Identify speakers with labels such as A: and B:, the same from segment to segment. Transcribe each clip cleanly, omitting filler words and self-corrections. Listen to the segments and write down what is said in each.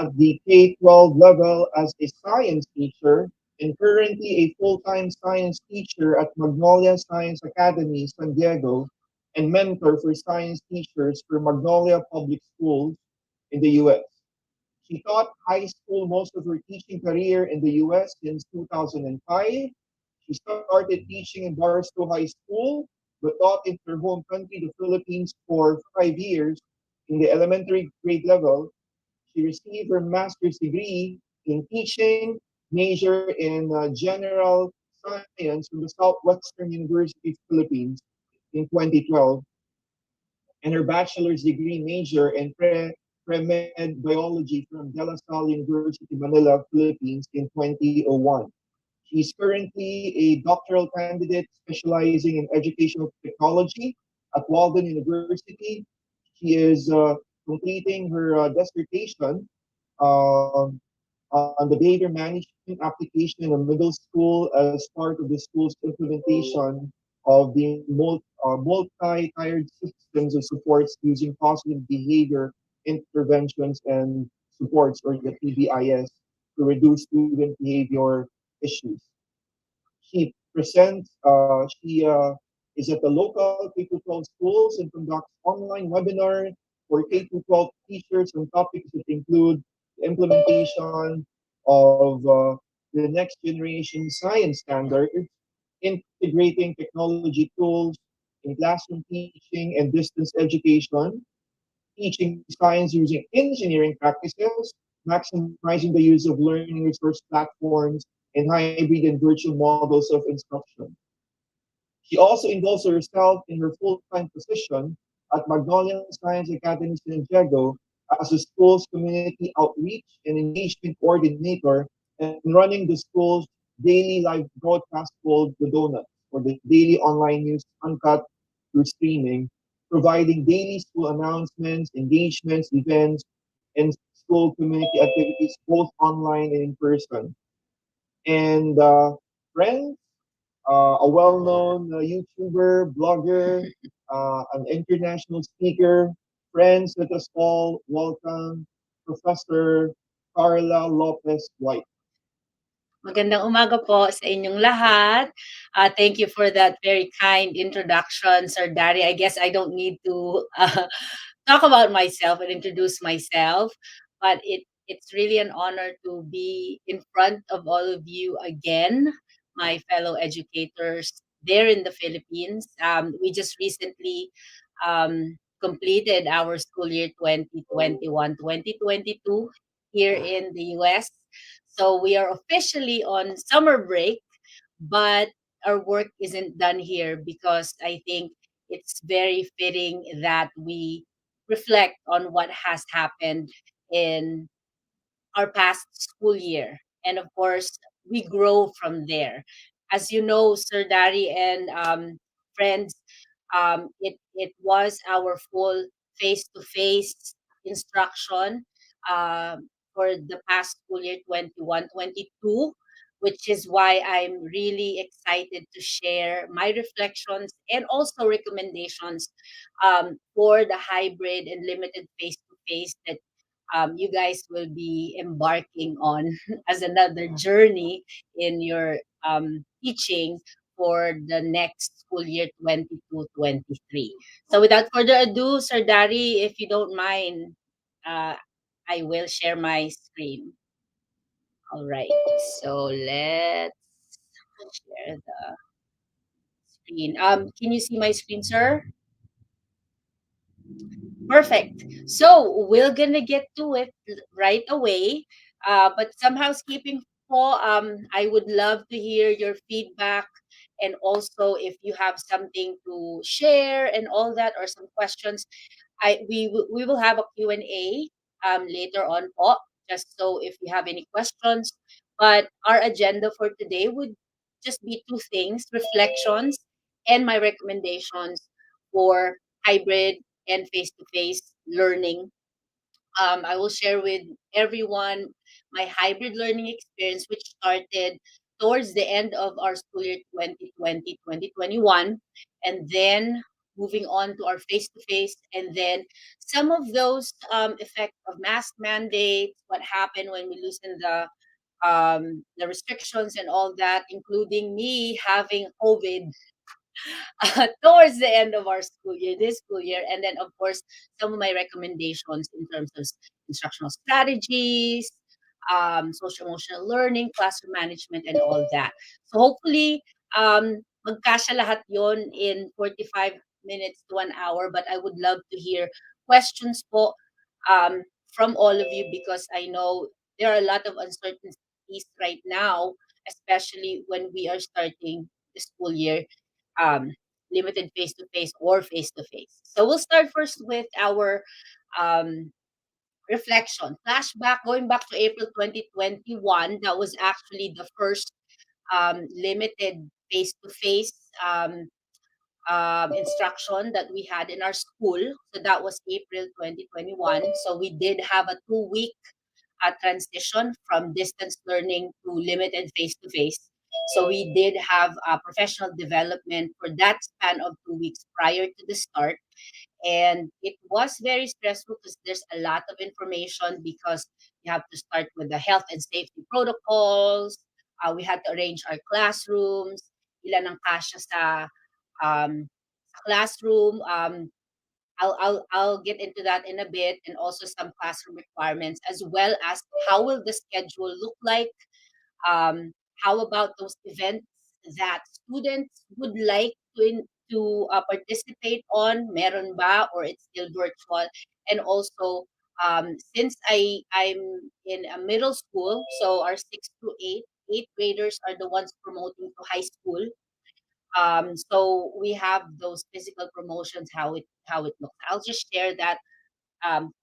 A: at the K-12 level as a science teacher and currently a full-time science teacher at Magnolia Science Academy, San Diego, and mentor for science teachers for Magnolia Public Schools in the US. She taught high school most of her teaching career in the US since 2005. She started teaching in Barstow High School, but taught in her home country, the Philippines, for 5 years in the elementary grade level. She received her master's degree in teaching, major in general science from the Southwestern University of Philippines in 2012, and her bachelor's degree major in pre-med biology from De La Salle University, Manila, Philippines in 2001. She's currently a doctoral candidate specializing in educational technology at Walden University. She is completing her dissertation um, on the behavior management application in a middle school as part of the school's implementation of the multi-tiered systems of supports using positive behavior interventions and supports, or the PBIS, to reduce student behavior issues. She is at the local K-12 schools and conducts online webinar for K-12 teachers on topics that include the implementation of the next generation science standards, integrating technology tools in classroom teaching and distance education, teaching science using engineering practices, maximizing the use of learning resource platforms, and hybrid and virtual models of instruction. She also involves herself in her full-time position at Magnolia Science Academy San Diego as the school's community outreach and engagement coordinator and running the school's daily live broadcast called The Donut, or the daily online news uncut through streaming, providing daily school announcements, engagements, events, and school community activities both online and in person. And friends, a well-known YouTuber, blogger, an international speaker. Friends, let us all welcome Professor Carla Lopez White.
B: Magandang umaga po sa inyong lahat. Thank you for that very kind introduction, Sir Dari. I guess I don't need to talk about myself and introduce myself, but it's really an honor to be in front of all of you again, my fellow educators there in the Philippines. We just recently completed our school year 2021-2022 here in the US. So we are officially on summer break, but our work isn't done here because I think it's very fitting that we reflect on what has happened in our past school year. And of course, we grow from there. As you know, Sir Dari and friends, it was our full face-to-face instruction for the past school year 21-22, which is why I'm really excited to share my reflections and also recommendations for the hybrid and limited face-to-face that you guys will be embarking on as another journey in your teaching for the next school year 22-23. So without further ado, Sir Dari, if you don't mind, uh, I will share my screen. All right. So let's share the screen. Can you see my screen, sir? Perfect. So we're gonna get to it right away. But somehow skipping po, I would love to hear your feedback, and also if you have something to share and all that, or some questions. We will have a Q&A later on po, just so if you have any questions. But our agenda for today would just be two things: reflections and my recommendations for hybrid and face-to-face learning. I will share with everyone my hybrid learning experience, which started towards the end of our school year 2020-2021, and then moving on to our face to face, and then some of those effects of mask mandates, what happened when we loosened the restrictions and all that, including me having COVID towards the end of our school year, this school year. And then, of course, some of my recommendations in terms of instructional strategies, social emotional learning, classroom management, and all that. So hopefully, magkasya lahat yon in 45 minutes to 1 hour. But I would love to hear questions po from all of you, because I know there are a lot of uncertainties right now, especially when we are starting the school year, um, limited face to face or face to face. So we'll start first with our um, reflection, flashback, going back to April 2021. That was actually the first limited face to face instruction that we had in our school. So that was April 2021. So we did have a 2 week transition from distance learning to limited face to face. So we did have professional development for that span of 2 weeks prior to the start. And it was very stressful because there's a lot of information, because you have to start with the health and safety protocols. We had to arrange our classrooms, ilan ang kasya sa classroom. I'll get into that in a bit, and also some classroom requirements, as well as how will the schedule look like. How about those events that students would like to participate on? Meron ba, or it's still virtual? And also, since I'm in a middle school, so our 6 to 8 graders are the ones promoting to high school. So we have those physical promotions, how it looks. I'll just share that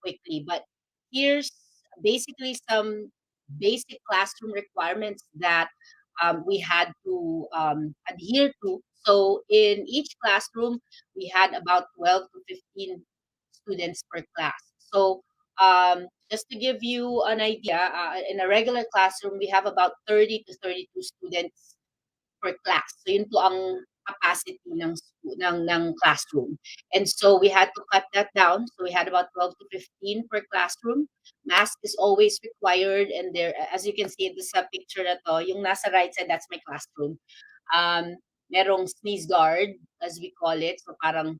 B: quickly. But here's basically some basic classroom requirements that we had to adhere to. So in each classroom, we had about 12 to 15 students per class. So just to give you an idea, in a regular classroom, we have about 30 to 32 students per class. So yun po ang capacity ng classroom. And so we had to cut that down. So we had about 12 to 15 per classroom. Mask is always required, and there, as you can see in this picture na to, yung nasa right side, that's my classroom. Um, Merong sneeze guard, as we call it. So parang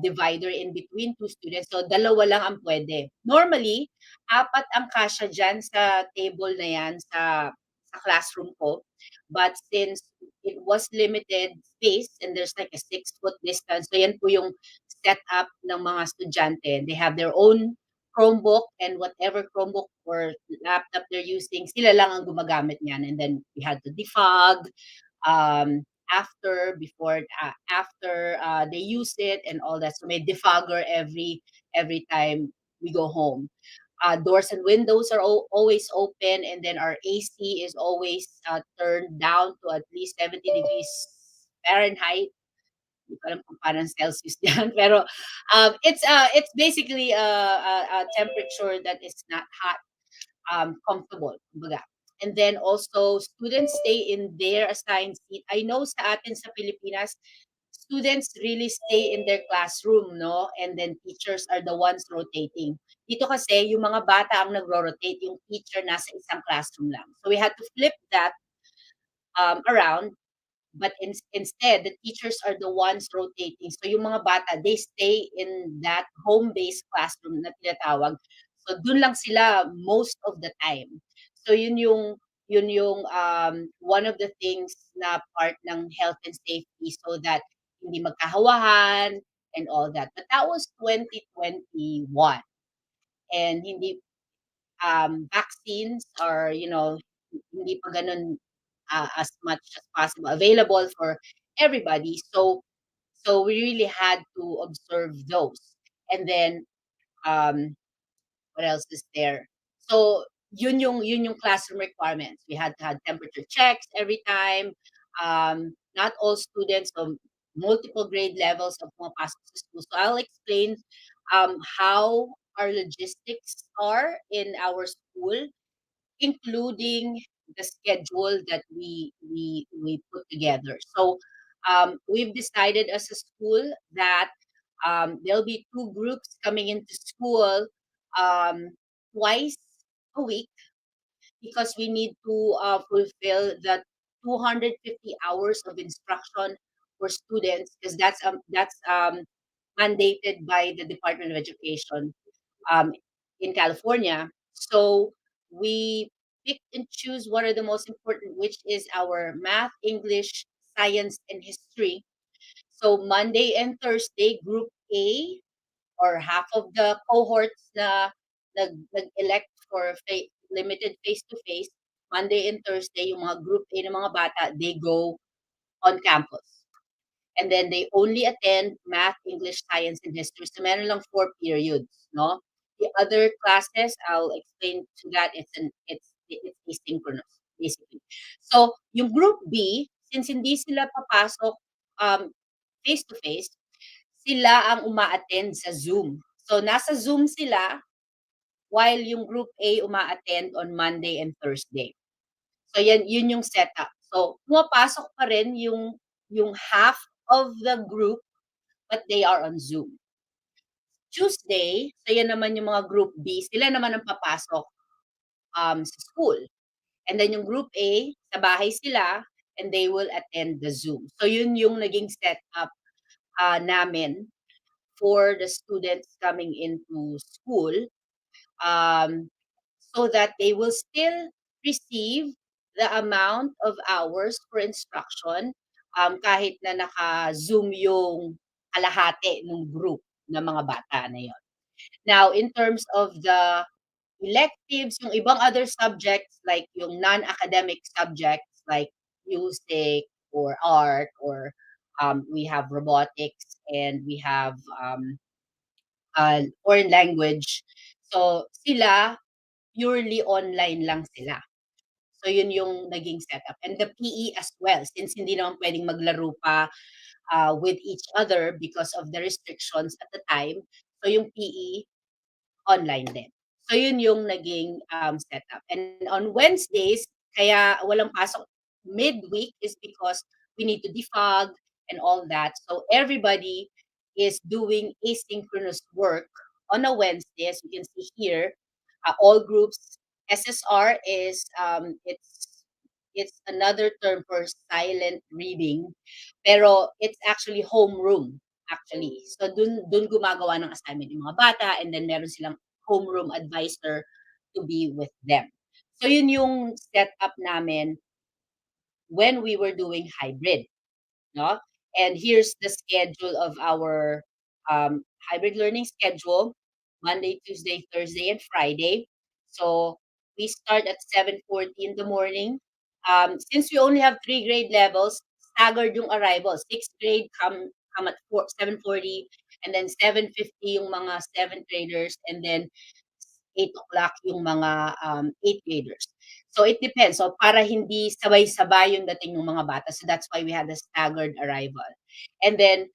B: divider in between two students. So dalawa lang ang pwede. Normally, apat ang kasya dyan sa table na yan sa classroom ko. But since it was limited space and there's like a 6 foot distance, so yan po yung setup ng mga estudyante. They have their own Chromebook, and whatever Chromebook or laptop they're using, sila lang ang gumagamit niyan. And then we had to defog after they use it and all that. So may defogger every time we go home. Doors and windows are always open, and then our AC is always turned down to at least 70 degrees Fahrenheit. Hindi ko alam kung parang Celsius yan. Pero it's basically a temperature that is not hot, comfortable. Kumbaga. And then also, students stay in their assigned seat. I know sa atin sa Pilipinas, students really stay in their classroom, no? And then teachers are the ones rotating. Dito kasi, yung mga bata ang nagro-rotate, yung teacher nasa isang classroom lang. So we had to flip that around, but instead, the teachers are the ones rotating. So yung mga bata, they stay in that home-based classroom na tinatawag. So dun lang sila most of the time. So yun yung one of the things na part ng health and safety, so that hindi magkahawahan and all that. But that was 2021. And hindi vaccines are, hindi pa ganun as much as possible available for everybody. So we really had to observe those. And then what else is there? So yun yung classroom requirements. We had to have temperature checks every time. Not all students, so multiple grade levels of pumapasok sa school. So I'll explain how our logistics are in our school, including the schedule that we put together. So We've decided as a school that there'll be two groups coming into school um, twice a week because we need to fulfill the 250 hours of instruction for students because that's mandated by the Department of Education um, in California. So we pick and choose what are the most important, which is our math, English, science, and history. So Monday and Thursday, Group A or half of the cohorts na nag-elect for limited face-to-face, Monday and Thursday, yung mga Group A ng mga bata, they go on campus. And then they only attend math, English, science, and history. So meron lang 4 periods, no? The other classes, I'll explain to that. It's asynchronous, basically. So yung group B, since hindi sila papasok face to face, sila ang uma-attend sa Zoom. So nasa Zoom sila while yung group A uma-attend on Monday and Thursday. So yun yung setup. So pumapasok pa rin yung half of the group but they are on Zoom. Tuesday, so yan naman yung mga group B, sila naman ang papasok sa school. And then yung group A, sa bahay sila and they will attend the Zoom. So yun yung naging setup namin for the students coming into school um, so that they will still receive the amount of hours for instruction kahit na naka-Zoom yung kalahati ng group ng mga bata na yon. Now, in terms of the electives, yung ibang other subjects like yung non-academic subjects like music or art or we have robotics and we have foreign language. So sila, purely online lang sila. So yun yung naging setup. And the PE as well, since hindi naman pwedeng maglaro pa with each other because of the restrictions at the time. So yung PE, online din. So yun yung naging setup. And on Wednesdays, kaya walang pasok midweek is because we need to defog and all that. So everybody is doing asynchronous work on a Wednesday, as you can see here. All groups, SSR is it's another term for silent reading, pero it's actually homeroom actually. So dun gumagawa ng assignment yung mga bata and then meron silang homeroom advisor to be with them. So yun yung setup namin when we were doing hybrid, no? And here's the schedule of our hybrid learning schedule: Monday, Tuesday, Thursday, and Friday. So we start at 7:40 in the morning. Since we only have 3 grade levels, staggered yung arrival. Sixth grade come at 7:40, and then 7:50 yung mga seventh graders, and then 8 o'clock yung mga eighth graders. So it depends. So para hindi sabay-sabay yung dating ng mga bata. So that's why we had a staggered arrival. And then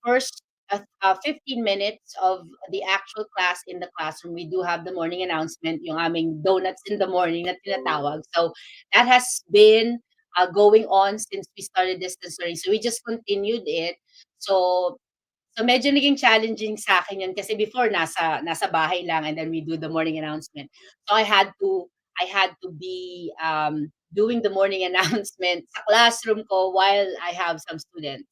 B: first 15 minutes of the actual class in the classroom, we do have the morning announcement, yung aming donuts in the morning na tinatawag. So that has been going on since we started distance learning. So we just continued it. So medyo naging challenging sa akin yun kasi before nasa bahay lang and then we do the morning announcement. So I had to be doing the morning announcement sa classroom ko while I have some students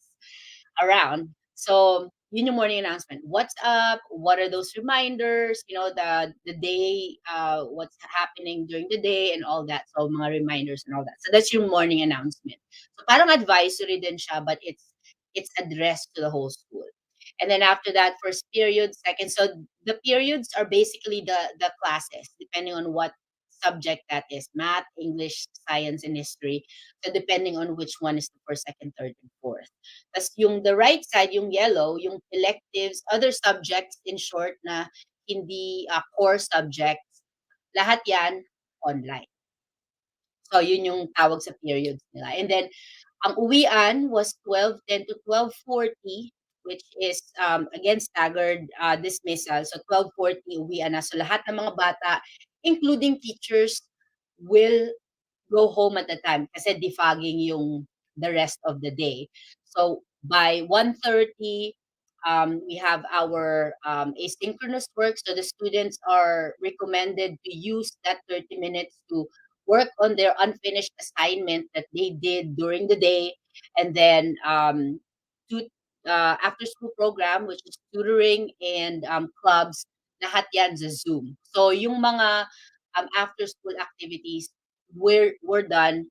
B: around. So yun yung morning announcement. What's up? What are those reminders? The day, what's happening during the day and all that. So mga reminders and all that. So that's your morning announcement. So parang advisory din siya, but it's addressed to the whole school. And then after that, first period, second. So the periods are basically the classes, depending on what subject that is: math, English, science, and history. So depending on which one is the first, second, third, and fourth. Tapos yung the right side, yung yellow, yung electives, other subjects in short na hindi core subjects, lahat yan online. So yun yung tawag sa periods nila. And then ang uwian was 12:10 to 12:40, which is again staggered dismissal. So 12:40 uwian na. So lahat ng mga bata, including teachers, will go home at the time kasi defogging yung the rest of the day. So by 1:30, we have our asynchronous work. So the students are recommended to use that 30 minutes to work on their unfinished assignment that they did during the day. And then to, after school program, which is tutoring and clubs, lahat yan sa Zoom. So yung mga after school activities, we're done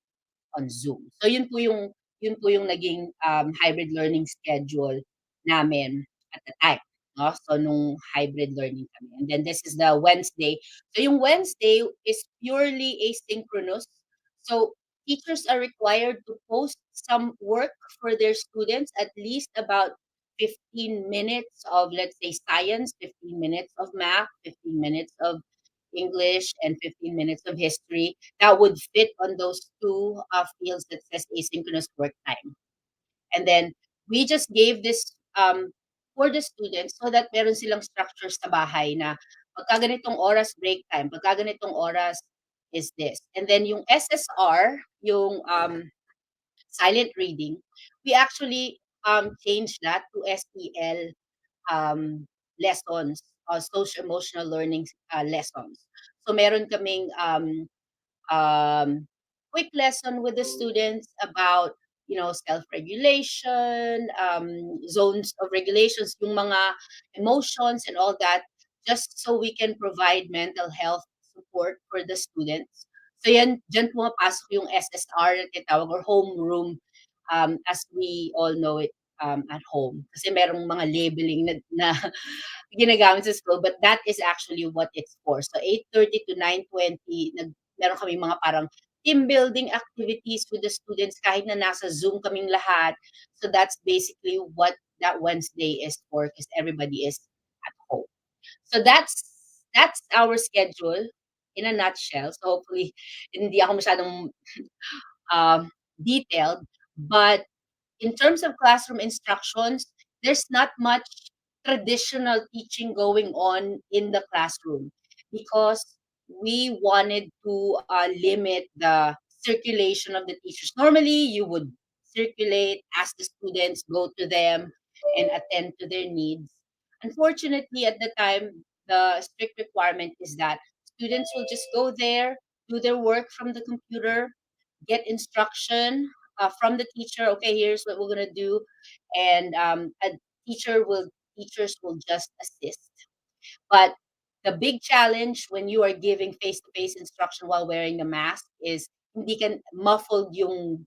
B: on Zoom. So yun po yung naging hybrid learning schedule namin at the time, no? So nung hybrid learning kami. And then this is the Wednesday. So yung Wednesday is purely asynchronous. So teachers are required to post some work for their students, at least about 15 minutes of, let's say, science, 15 minutes of math, 15 minutes of English, and 15 minutes of history that would fit on those two fields that says asynchronous work time. And then we just gave this for the students so that meron silang structure sa bahay na pagka ganitong oras break time, pagka ganitong oras is this. And then yung SSR, yung silent reading, we actually changed that to SEL lessons, social emotional learning lessons. So meron kaming um, quick lesson with the students about, self-regulation, zones of regulations, yung mga emotions and all that, just so we can provide mental health support for the students. So yan, dyan pumapasok yung SSR na tinatawag, or homeroom, as we all know it at home. Kasi merong mga labeling na ginagamit sa school, but that is actually what it's for. So 8:30 to 9:20, meron kaming mga parang team building activities with the students kahit na nasa Zoom kaming lahat. So that's basically what that Wednesday is for, because everybody is at home. So that's our schedule in a nutshell. So hopefully hindi ako masyadong detailed, but in terms of classroom instructions, there's not much traditional teaching going on in the classroom because we wanted to limit the circulation of the teachers. Normally, you would circulate, ask the students, go to them, and attend to their needs. Unfortunately, at the time, the strict requirement is that students will just go there, do their work from the computer, get instruction from the teacher. Okay, here's what we're gonna do, and teachers will just assist. But the big challenge when you are giving face-to-face instruction while wearing a mask is hindi ka muffled yung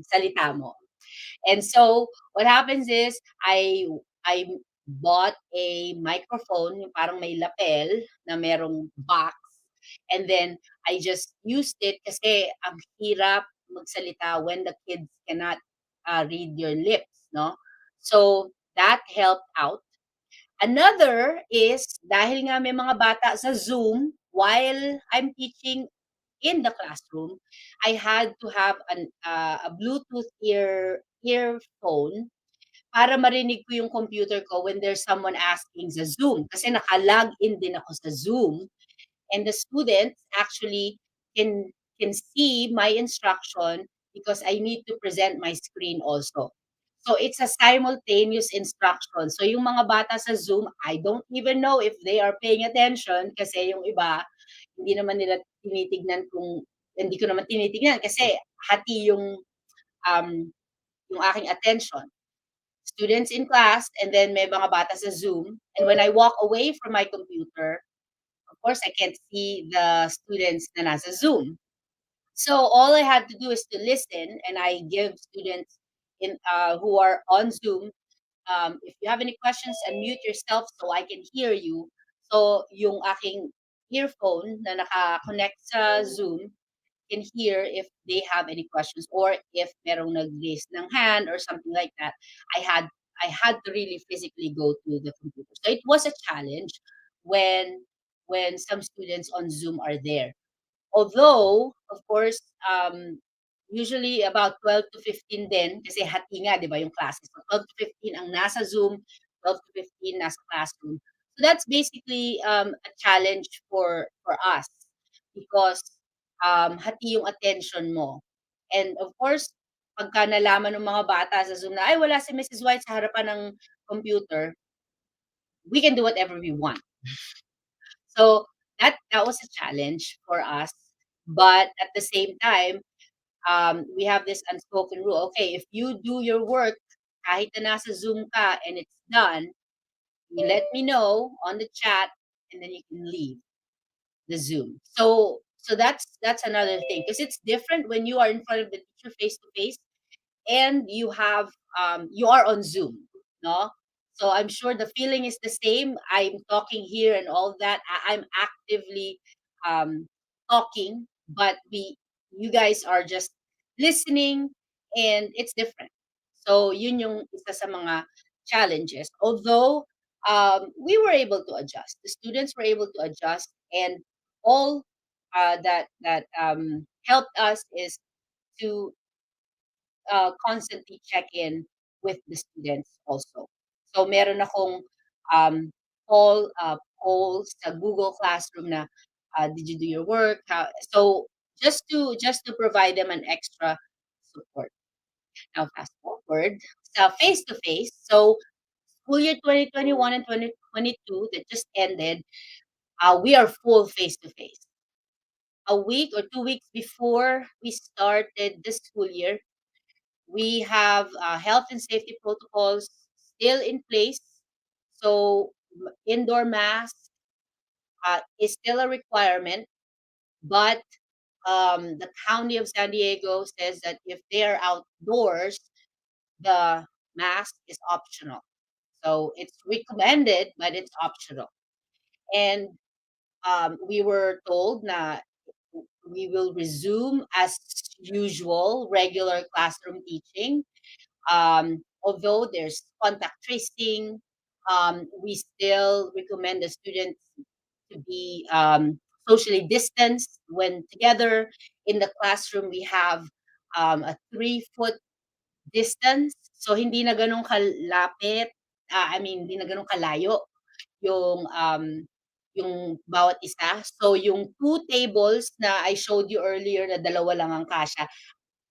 B: salita mo. And so what happens is I bought a microphone, yung parang may lapel na merong box, and then I just used it kasi ang hirap magsalita when the kids cannot read your lips, no? So that helped out. Another is dahil nga may mga bata sa Zoom while I'm teaching in the classroom, I had to have a Bluetooth earphone para marinig ko yung computer ko when there's someone asking sa Zoom. Kasi naka-log in din ako sa Zoom, and the students actually can see my instruction because I need to present my screen also. So it's a simultaneous instruction. So yung mga bata sa Zoom, I don't even know if they are paying attention kasi yung iba, hindi naman nila tinitignan kung hindi ko naman tinitignan kasi hati um, yung aking attention. Students in class, and then may mga bata sa Zoom. And when I walk away from my computer, of course, I can't see the students na nasa Zoom. So all I had to do is to listen, and I give students who are on Zoom, if you have any questions, unmute yourself so I can hear you. So yung aking earphone na naka-connect sa Zoom can hear if they have any questions or if merong nag-raise ng hand or something like that. I had I had to really physically go to the computer. So it was a challenge when some students on Zoom are there. Although, of course, usually about 12 to 15 din kasi hati nga 'di ba yung classes. So 12 to 15 ang nasa Zoom, 12 to 15 nasa classroom. So that's basically a challenge for us because hati yung attention mo. And of course, pagka nalaman ng mga bata sa Zoom na, "Ay, wala si Mrs. White sa harapan ng computer," we can do whatever we want. So that was a challenge for us. But at the same time, we have this unspoken rule. Okay, if you do your work, kahit na nasa Zoom ka and it's done, you let me know on the chat, and then you can leave the Zoom. So that's another thing, because it's different when you are in front of the teacher face to face, and you are on Zoom, no? So I'm sure the feeling is the same. I'm talking here and all that. I'm actively um, talking, but we you guys are just listening, and it's different. So yun yung isa sa mga challenges. Although we were able to adjust, the students were able to adjust, and all that helped us is to constantly check in with the students also. So meron akong um, polls sa Google Classroom na, did you do your work? So just to provide them an extra support. Now fast forward sa face to face. So school year 2021 and 2022 that just ended, we are full face to face. A week or 2 weeks before we started this school year, we have health and safety protocols still in place. So indoor mask is still a requirement, but the county of San Diego says that if they are outdoors, the mask is optional. So it's recommended, but it's optional. And we were told na we will resume as usual regular classroom teaching. Although there's contact tracing, we still recommend the students to be socially distanced when together in the classroom. We have a 3 foot distance, so hindi na ganun kalapit. I mean, hindi na ganun kalayo yung bawat isa. So yung two tables na I showed you earlier na dalawa lang ang kasya,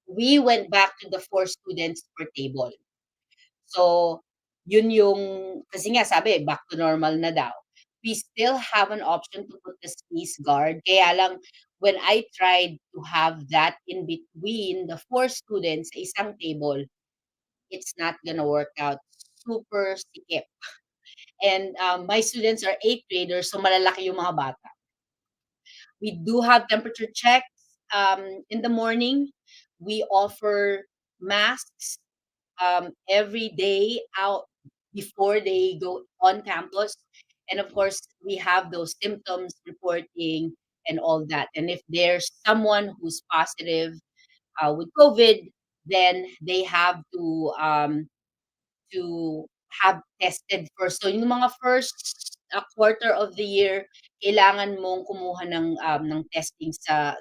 B: we went back to the 4 students per table. So, yun yung kasi nga sabi back to normal na daw. We still have an option to put the space guard, kaya lang when I tried to have that in between the 4 students sa isang table, it's not gonna work out. Super sikip. And, my students are 8th graders, so malalaki yung mga bata. We do have temperature checks, in the morning. We offer masks every day out before they go on campus. And of course, we have those symptoms reporting and all that. And if there's someone who's positive with COVID, then they have to have tested first. So yung mga first quarter of the year, kailangan mong kumuha ng testing sa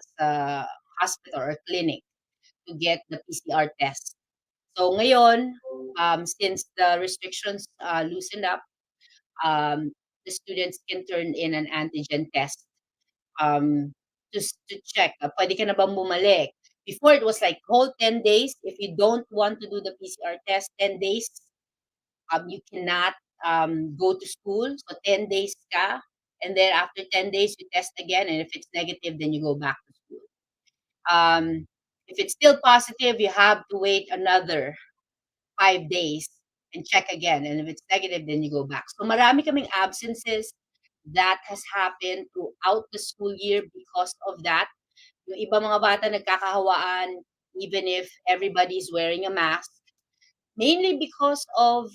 B: hospital or clinic to get the PCR test. So ngayon, since the restrictions loosened up, the students can turn in an antigen test to check. Pwede ka na bang bumalik? Before it was like whole 10 days. If you don't want to do the PCR test, 10 days, you cannot go to school. So 10 days ka. And then after 10 days, you test again. And if it's negative, then you go back to school. If it's still positive, you have to wait another 5 days and check again. And if it's negative, then you go back. So marami kaming absences that has happened throughout the school year because of that. Yung iba mga bata nagkakahawaan even if everybody's wearing a mask. Mainly because of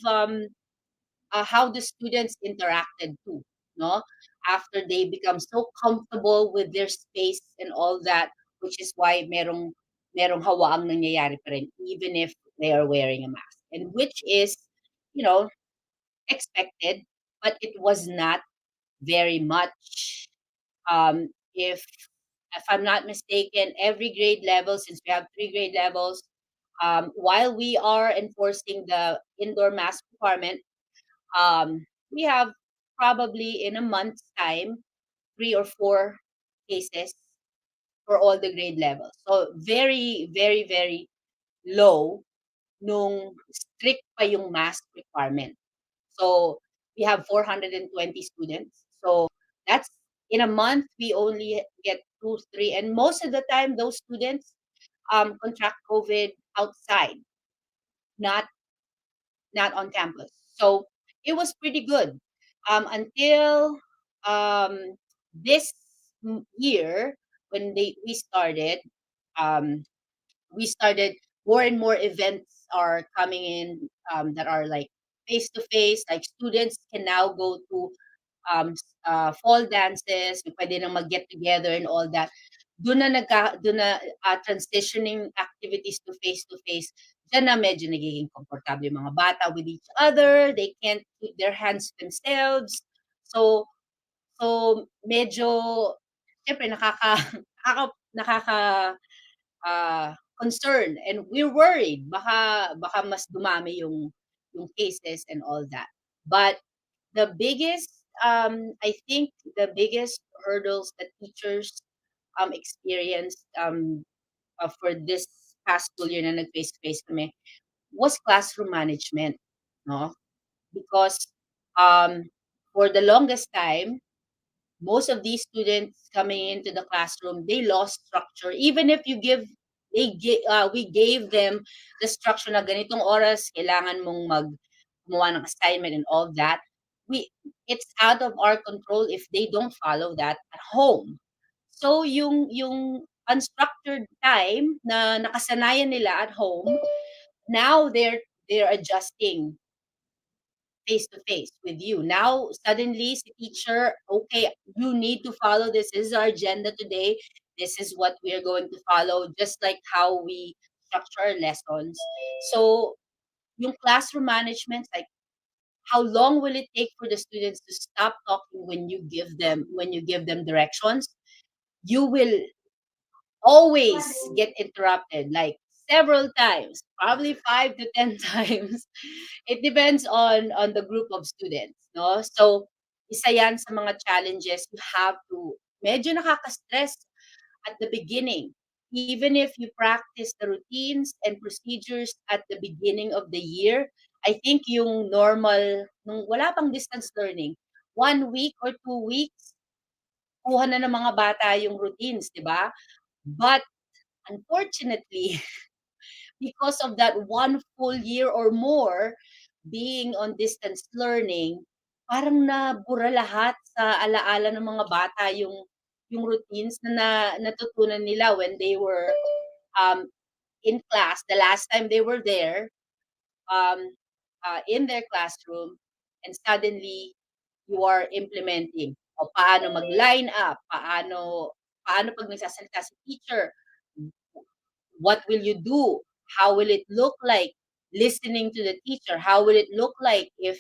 B: how the students interacted too, no? After they become so comfortable with their space and all that, which is why merong hawaang nangyayari pa rin even if they are wearing a mask. And which is, you know, expected, but it was not very much. If I'm not mistaken, every grade level, since we have 3 grade levels, while we are enforcing the indoor mask requirement, we have probably in a month's time 3 or 4 cases for all the grade levels. So very, very, very low nung strict pa yung mask requirement. So we have 420 students. So that's in a month we only get 2, 3, and most of the time those students contract COVID outside, not not on campus. So it was pretty good until um, this year when we started. Um, we started more and more events are coming in that are like face to face. Like students can now go to fall dances, pwede nang mag-get together and all that. Doon na transitioning activities to face. Diyan na medyo nagiging komportable yung mga bata with each other. They can't keep their hands to themselves. So, medyo, syempre nakaka concern, and we're worried baka mas dumami yung cases and all that. But the biggest I think the biggest hurdles that teachers experienced for this past school year na nag face to face kami was classroom management, no? Because um for the longest time most of these students coming into the classroom, they lost structure. Even if you give, we gave them the structure na ganitong oras, kailangan mong gumawa ng assignment and all that. It's out of our control if they don't follow that at home. So yung unstructured time na nakasanayan nila at home, now they're adjusting face to face with you. Now, suddenly, si teacher, okay, you need to follow this. This is our agenda today. This is what we are going to follow, just like how we structure our lessons. So, yung classroom management, like, how long will it take for the students to stop talking when you give them directions? You will always get interrupted, like several times, probably 5 to 10 times. It depends on the group of students, no? So isa yan sa mga challenges you have to medyo nakaka-stress at the beginning. Even if you practice the routines and procedures at the beginning of the year, I think yung normal, nung wala pang distance learning, 1 week or 2 weeks, kuha na ng mga bata yung routines, di ba? But unfortunately, because of that one full year or more being on distance learning, parang nabura lahat sa alaala ng mga bata yung routines na natutunan nila when they were um, in class. The last time they were there, um, in their classroom, and suddenly you are implementing o paano mag-line up, paano pag nagsasalita si teacher, what will you do? How will it look like listening to the teacher? How will it look like if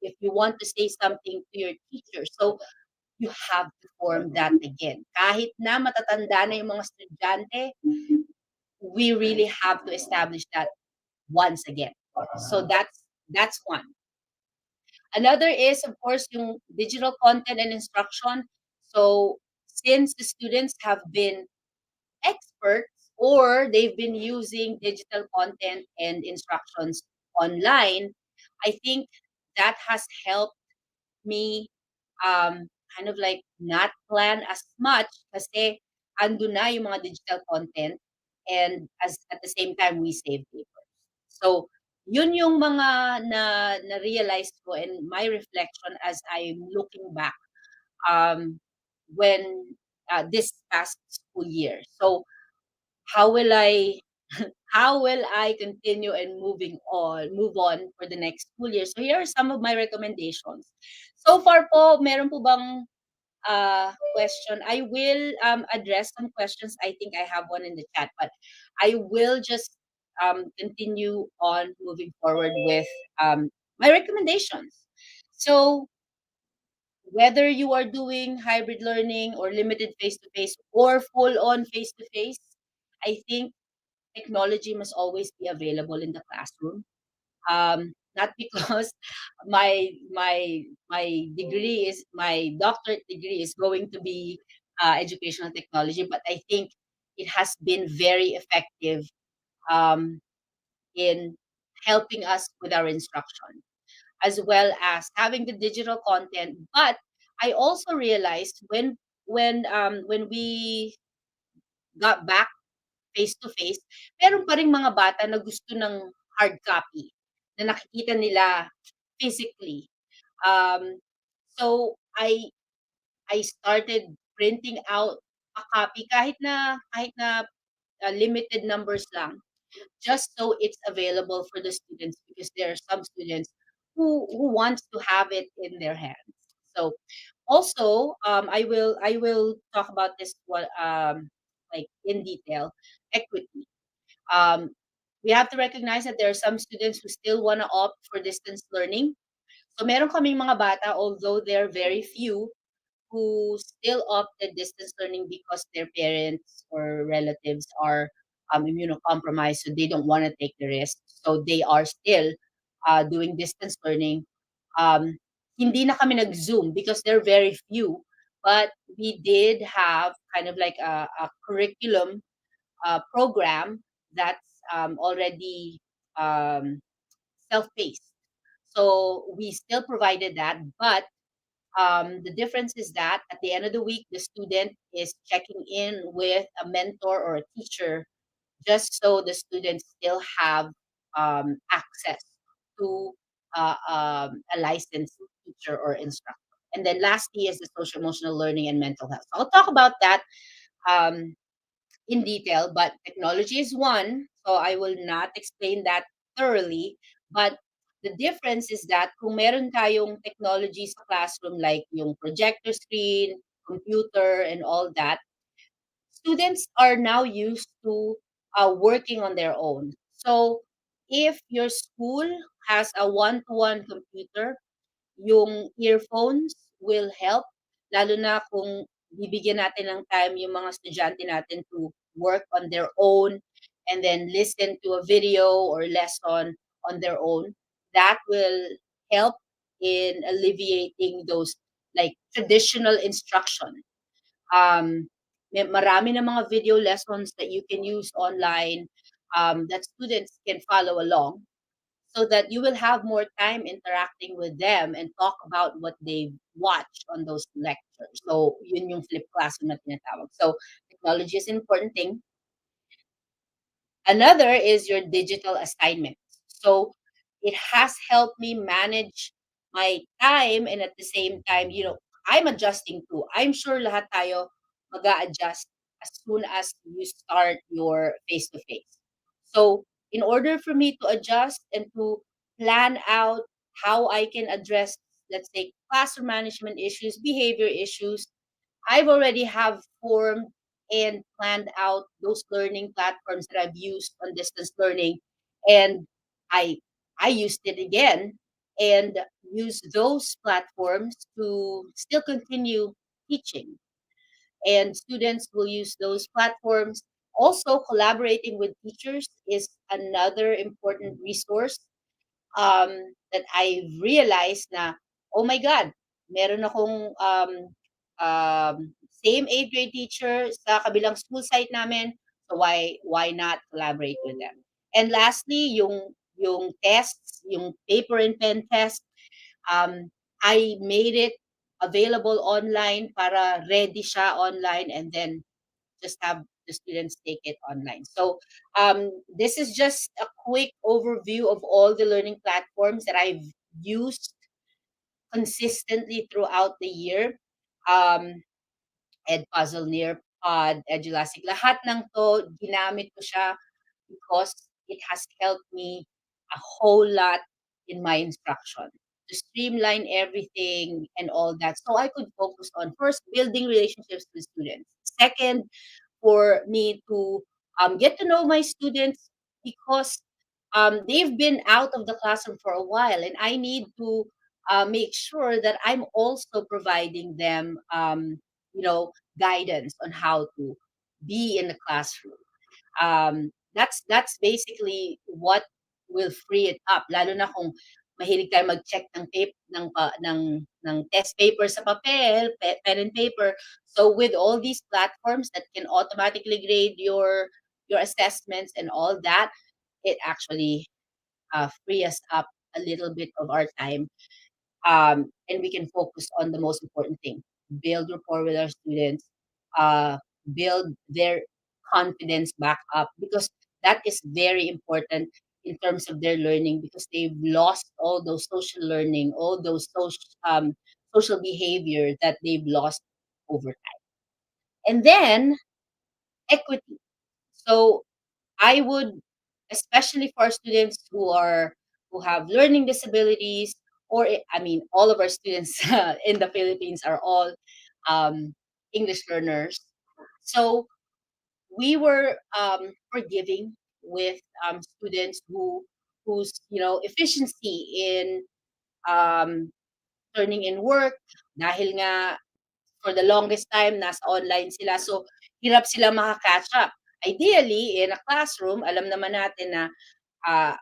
B: you want to say something to your teacher? So you have to form that again. Kahit na matatanda na yung mga estudyante, we really have to establish that once again. So that's one. Another is of course yung digital content and instruction. So since the students have been experts or they've been using digital content and instructions online, I think that has helped me kind of like not plan as much kasi ando na yung mga digital content, and as at the same time we save paper. So yun yung mga na-realize ko and my reflection as I'm looking back um, when this past school year. So how will I how will I continue and move on for the next school year? So here are some of my recommendations. So far po, meron po bang question? I will address some questions. I think I have one in the chat, but I will just continue on moving forward with my recommendations. So whether you are doing hybrid learning or limited face to face or full on face to face, I think technology must always be available in the classroom. Not because my doctorate degree is going to be educational technology, but I think it has been very effective in helping us with our instruction, as well as having the digital content. But I also realized when we got back face to face, meron pa ring mga bata na gusto ng hard copy na nakikita nila physically. Um, so I started printing out a copy kahit na limited numbers lang, just so it's available for the students, because there are some students who wants to have it in their hands. So also, I will talk about this one, like in detail. Equity. Um, we have to recognize that there are some students who still want to opt for distance learning. So meron kaming mga bata, although they're very few, who still opted distance learning because their parents or relatives are immunocompromised, so they don't want to take the risk. So they are still doing distance learning. Um, Hindi na kami nag-Zoom because they're very few, but we did have kind of like a curriculum program that's already um, self-paced. So we still provided that, but the difference is that at the end of the week, the student is checking in with a mentor or a teacher, just so the students still have access to a licensed teacher or instructor. And then lastly is the social emotional learning and mental health. So I'll talk about that um, in detail, but technology is one, so I will not explain that thoroughly. But the difference is that kung meron tayong technology sa classroom like yung projector screen, computer, and all that, students are now used to working on their own. So if your school has a one-to-one computer, yung earphones will help, lalo na kung bibigyan natin ng time yung mga estudyante natin to work on their own and then listen to a video or lesson on their own. That will help in alleviating those like traditional instruction. Marami na mga video lessons that you can use online, that students can follow along, so that you will have more time interacting with them and talk about what they watched on those lectures. So, yun yung flip classroom na tinatawag. So, technology is an important thing. Another is your digital assignments. So, it has helped me manage my time, and at the same time, I'm adjusting too. I'm sure lahat tayo mag-a-adjust as soon as you start your face-to-face. So, in order for me to adjust and to plan out how I can address, let's say, classroom management issues, behavior issues, I've already have formed and planned out those learning platforms that I've used on distance learning, and I I used it again and use those platforms to still continue teaching. And students will use those platforms. Also, collaborating with teachers is another important resource that I realized na, oh my God, meron akong same eighth grade teacher sa kabilang school site namin. So why not collaborate with them? And lastly, yung tests, yung paper and pen test, um, I made it available online para ready siya online, and then just have the students take it online. So this is just a quick overview of all the learning platforms that I've used consistently throughout the year. Um, Edpuzzle, Nearpod, Edulastic, lahat ng to, ginamit ko siya because it has helped me a whole lot in my instruction to streamline everything and all that. So I could focus on first building relationships with students. Second, for me to get to know my students, because they've been out of the classroom for a while, and I need to make sure that I'm also providing them, guidance on how to be in the classroom. That's basically what will free it up, lalo na kung mahilig tayo mag-check ng tape ng test paper sa papel, pen and paper. So with all these platforms that can automatically grade your assessments and all that, it actually free us up a little bit of our time, and we can focus on the most important thing: build rapport with our students, uh, build their confidence back up, because that is very important in terms of their learning, because they've lost all those social learning, all those social behavior that they've lost over time. And then equity. So I would, especially for students who have learning disabilities, or I mean, all of our students in the Philippines are all um, English learners. So we were forgiving with students whose efficiency in um, turning in work, dahil nga for the longest time nasa online sila, so hirap sila maka-catch up. Ideally, in a classroom, alam naman natin na uh,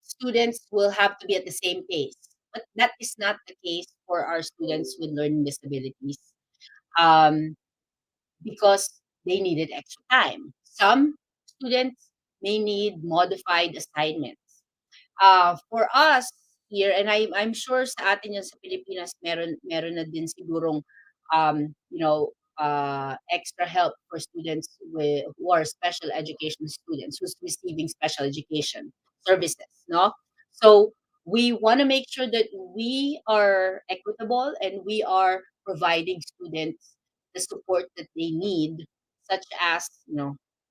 B: students will have to be at the same pace. But that is not the case for our students with learning disabilities, um, because they needed extra time. Some students may need modified assignments. For us here, and I'm sure sa atin yan sa Pilipinas, meron na din sigurong extra help for students who are special education students who's receiving special education services, no? So we want to make sure that we are equitable and we are providing students the support that they need, such as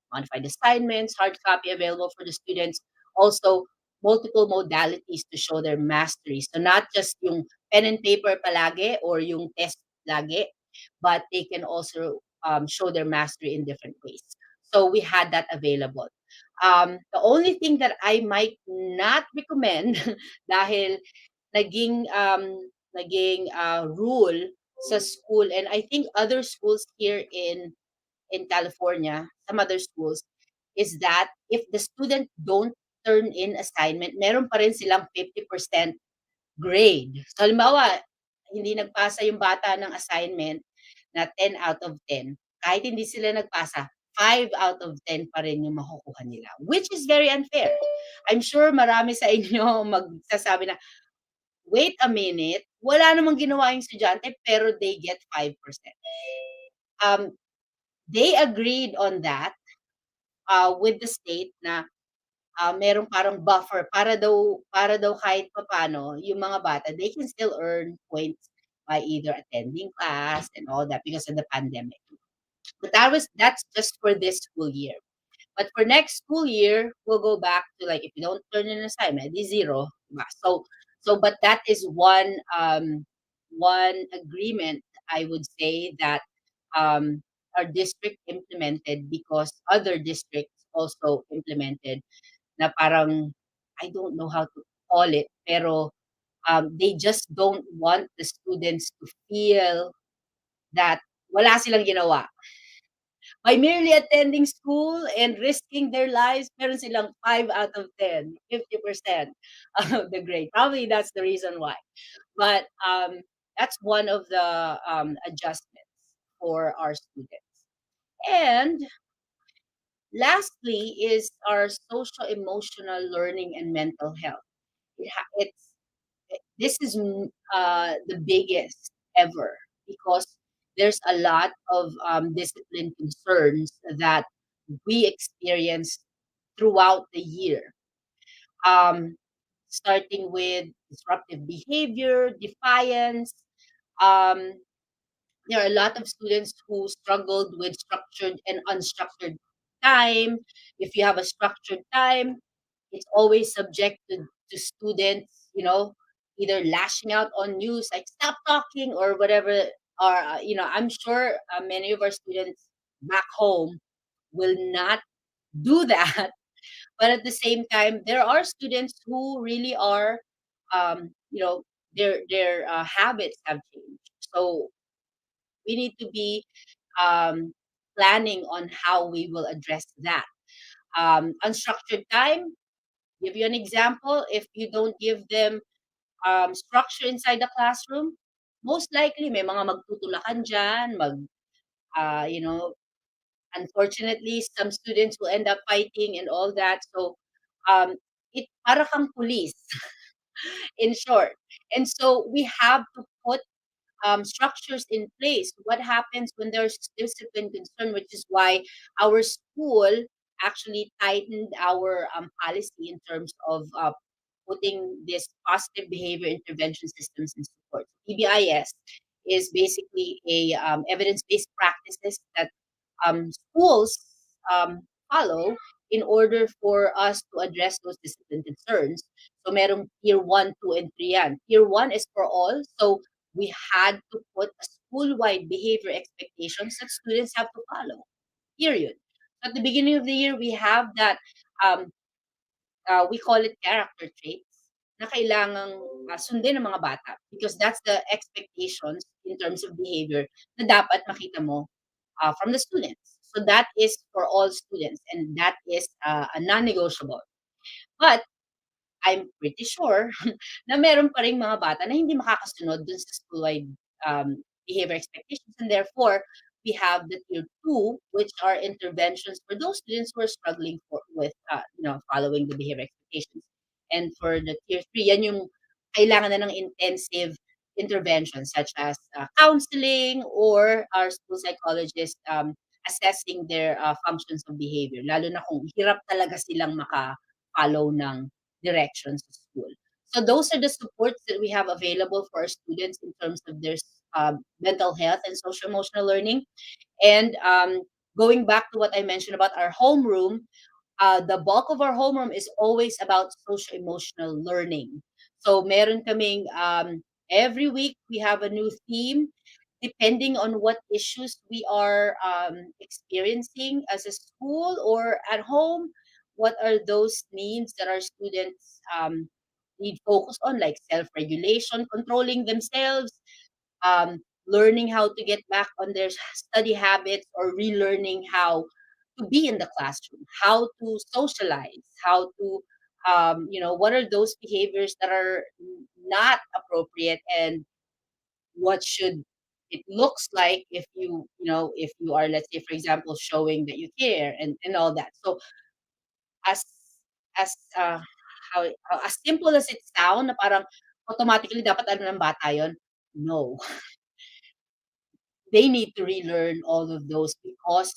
B: modified assignments, hard copy available for the students, also multiple modalities to show their mastery. So not just yung pen and paper palagi or yung test lagi, but they can also show their mastery in different ways. So we had that available. The only thing that I might not recommend dahil naging rule sa school, and I think other schools here in California, some other schools, is that if the student don't turn in assignment, meron pa rin silang 50% grade. So halimbawa, hindi nagpasa yung bata ng assignment na 10 out of 10, kahit hindi sila nagpasa, 5 out of 10 pa rin yung makukuha nila, which is very unfair. I'm sure marami sa inyo magsasabi na, wait a minute, wala namang ginawa yung estudyante pero they get 5%. Um, they agreed on that with the state na merong parang buffer para daw kahit papaano yung mga bata, they can still earn points by either attending class and all that because of the pandemic. But that's just for this school year. But for next school year, we'll go back to, like, if you don't turn in an assignment, di zero. Diba? But that is one agreement, I would say, that our district implemented, because other districts also implemented, na parang, I don't know how to call it, pero they just don't want the students to feel that wala silang ginawa. By merely attending school and risking their lives, meron silang 5 out of 10, 50% of the grade. Probably that's the reason why. But that's one of the adjustments for our students. And lastly is our social emotional learning and mental health. It's this is the biggest ever, because there's a lot of discipline concerns that we experience throughout the year, um, starting with disruptive behavior, defiance. Um, there are a lot of students who struggled with structured and unstructured time. If you have a structured time, it's always subjected to students, either lashing out on news like stop talking or whatever. Or, I'm sure many of our students back home will not do that. But at the same time, there are students who really are, um, you know, their habits have changed. So we need to be um, planning on how we will address that. Unstructured time, give you an example, if you don't give them structure inside the classroom, most likely may mga magtutulakan dyan, you know, unfortunately, some students will end up fighting and all that. So um, it para kang police, in short. And so we have to put structures in place. What happens when there's discipline concern, which is why our school actually tightened our policy in terms of putting this positive behavior intervention systems and support. PBIS is basically a evidence-based practices that schools um, follow in order for us to address those discipline concerns. So merong tier 1, 2, and 3 yan. Tier 1 is for all. So we had to put a school-wide behavior expectations that students have to follow. Period. So at the beginning of the year, we have that um, we call it character traits na kailangang sundin ng mga bata because that's the expectations in terms of behavior na dapat makita mo from the students. So that is for all students and that is a non-negotiable. But I'm pretty sure na meron pa ring mga bata na hindi makakasunod dun sa school-wide behavior expectations and therefore we have the tier 2 which are interventions for those students who are struggling with following the behavior expectations. And for the tier 3, yan yung kailangan na ng intensive interventions such as counseling or our school psychologist assessing their functions of behavior lalo na kung hirap talaga silang maka-follow ng directions to school. So those are the supports that we have available for our students in terms of their mental health and social emotional learning. And going back to what I mentioned about our homeroom, the bulk of our homeroom is always about social emotional learning. So meron kaming every week we have a new theme depending on what issues we are experiencing as a school or at home. What are those needs that our students need focus on, like self-regulation, controlling themselves, learning how to get back on their study habits, or relearning how to be in the classroom, how to socialize, how to, what are those behaviors that are not appropriate and what should it looks like if if you are, let's say, for example, showing that you care and all that. So as as how as simple as it sound na parang automatically dapat ano ng bata yon, no. They need to relearn all of those because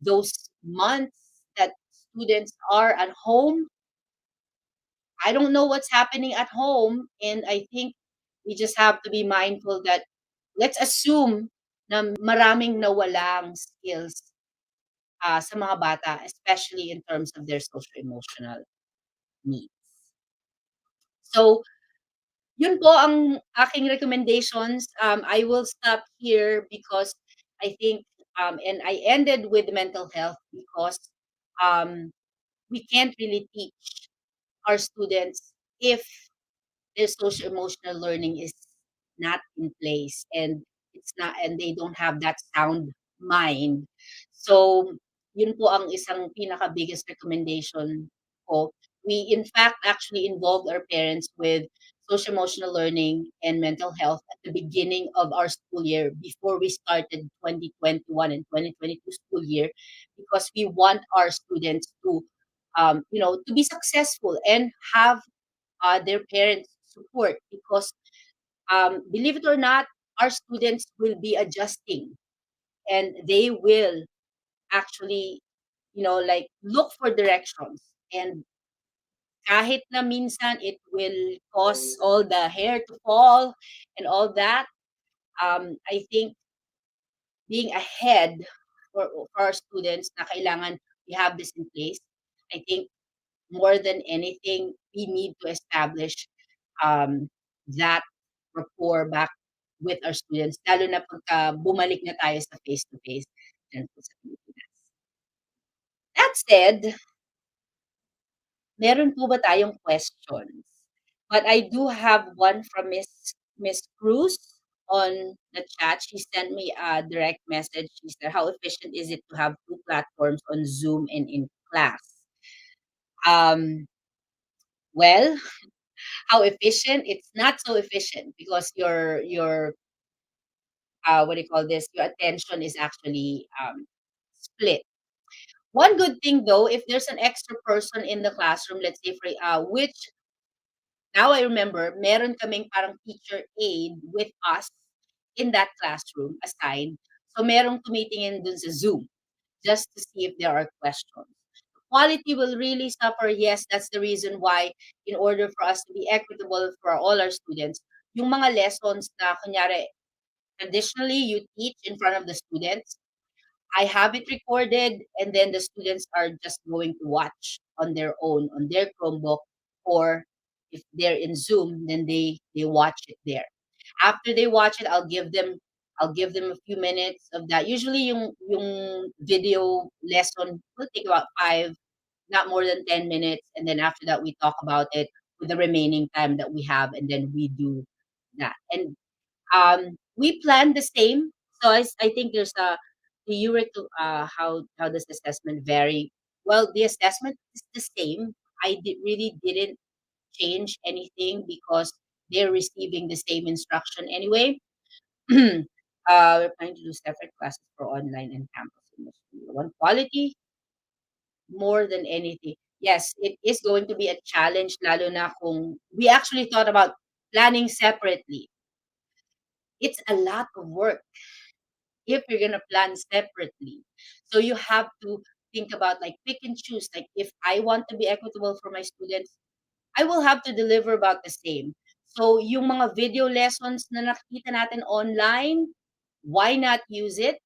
B: those months that students are at home, I don't know what's happening at home, and I think we just have to be mindful that let's assume na maraming nawalang skills sa mga bata, especially in terms of their social emotional needs. So, yun po ang aking recommendations. I will stop here because I think, and I ended with mental health because um, we can't really teach our students if their social emotional learning is not in place and they don't have that sound mind. So yun po ang isang pinaka biggest recommendation ko. We in fact actually involved our parents with social emotional learning and mental health at the beginning of our school year before we started 2021 and 2022 school year because we want our students to to be successful and have their parents support because believe it or not, our students will be adjusting and they will actually, like look for directions. And kahit na minsan it will cause all the hair to fall and all that, I think being ahead for our students na kailangan we have this in place. I think more than anything, we need to establish um, that rapport back with our students, lalo na pagka bumalik na tayo sa face-to-face diyan po sa Pilipinas. That said, meron po ba tayong questions? But I do have one from Miss Cruz on the chat. She sent me a direct message. She said, "How efficient is it to have two platforms on Zoom and in class?" Um, well, how efficient? It's not so efficient because your what do you call this? Your attention is actually split. One good thing though, if there's an extra person in the classroom, let's say for which now I remember, meron kaming parang teacher aide with us in that classroom assigned. So merong tumitingin dun sa Zoom just to see if there are questions. Quality will really suffer. Yes, that's the reason why in order for us to be equitable for all our students, yung mga lessons na kunyari traditionally you teach in front of the students, I have it recorded, and then the students are just going to watch on their own on their Chromebook, or if they're in Zoom, then they watch it there. After they watch it, I'll give them a few minutes of that. Usually, yung video lesson will take about 5, not more than 10 minutes, and then after that, we talk about it with the remaining time that we have, and then we do that. And we plan the same. So I think there's a the URIC, how does the assessment vary? Well, the assessment is the same. Really didn't change anything because they're receiving the same instruction anyway. We're planning to do separate classes for online and campus in the school. One quality more than anything. Yes, it is going to be a challenge, lalo na kung we actually thought about planning separately. It's a lot of work if you're gonna plan separately. So you have to think about like pick and choose. Like if I want to be equitable for my students, I will have to deliver about the same. So yung mga video lessons na nakikita natin online, why not use it?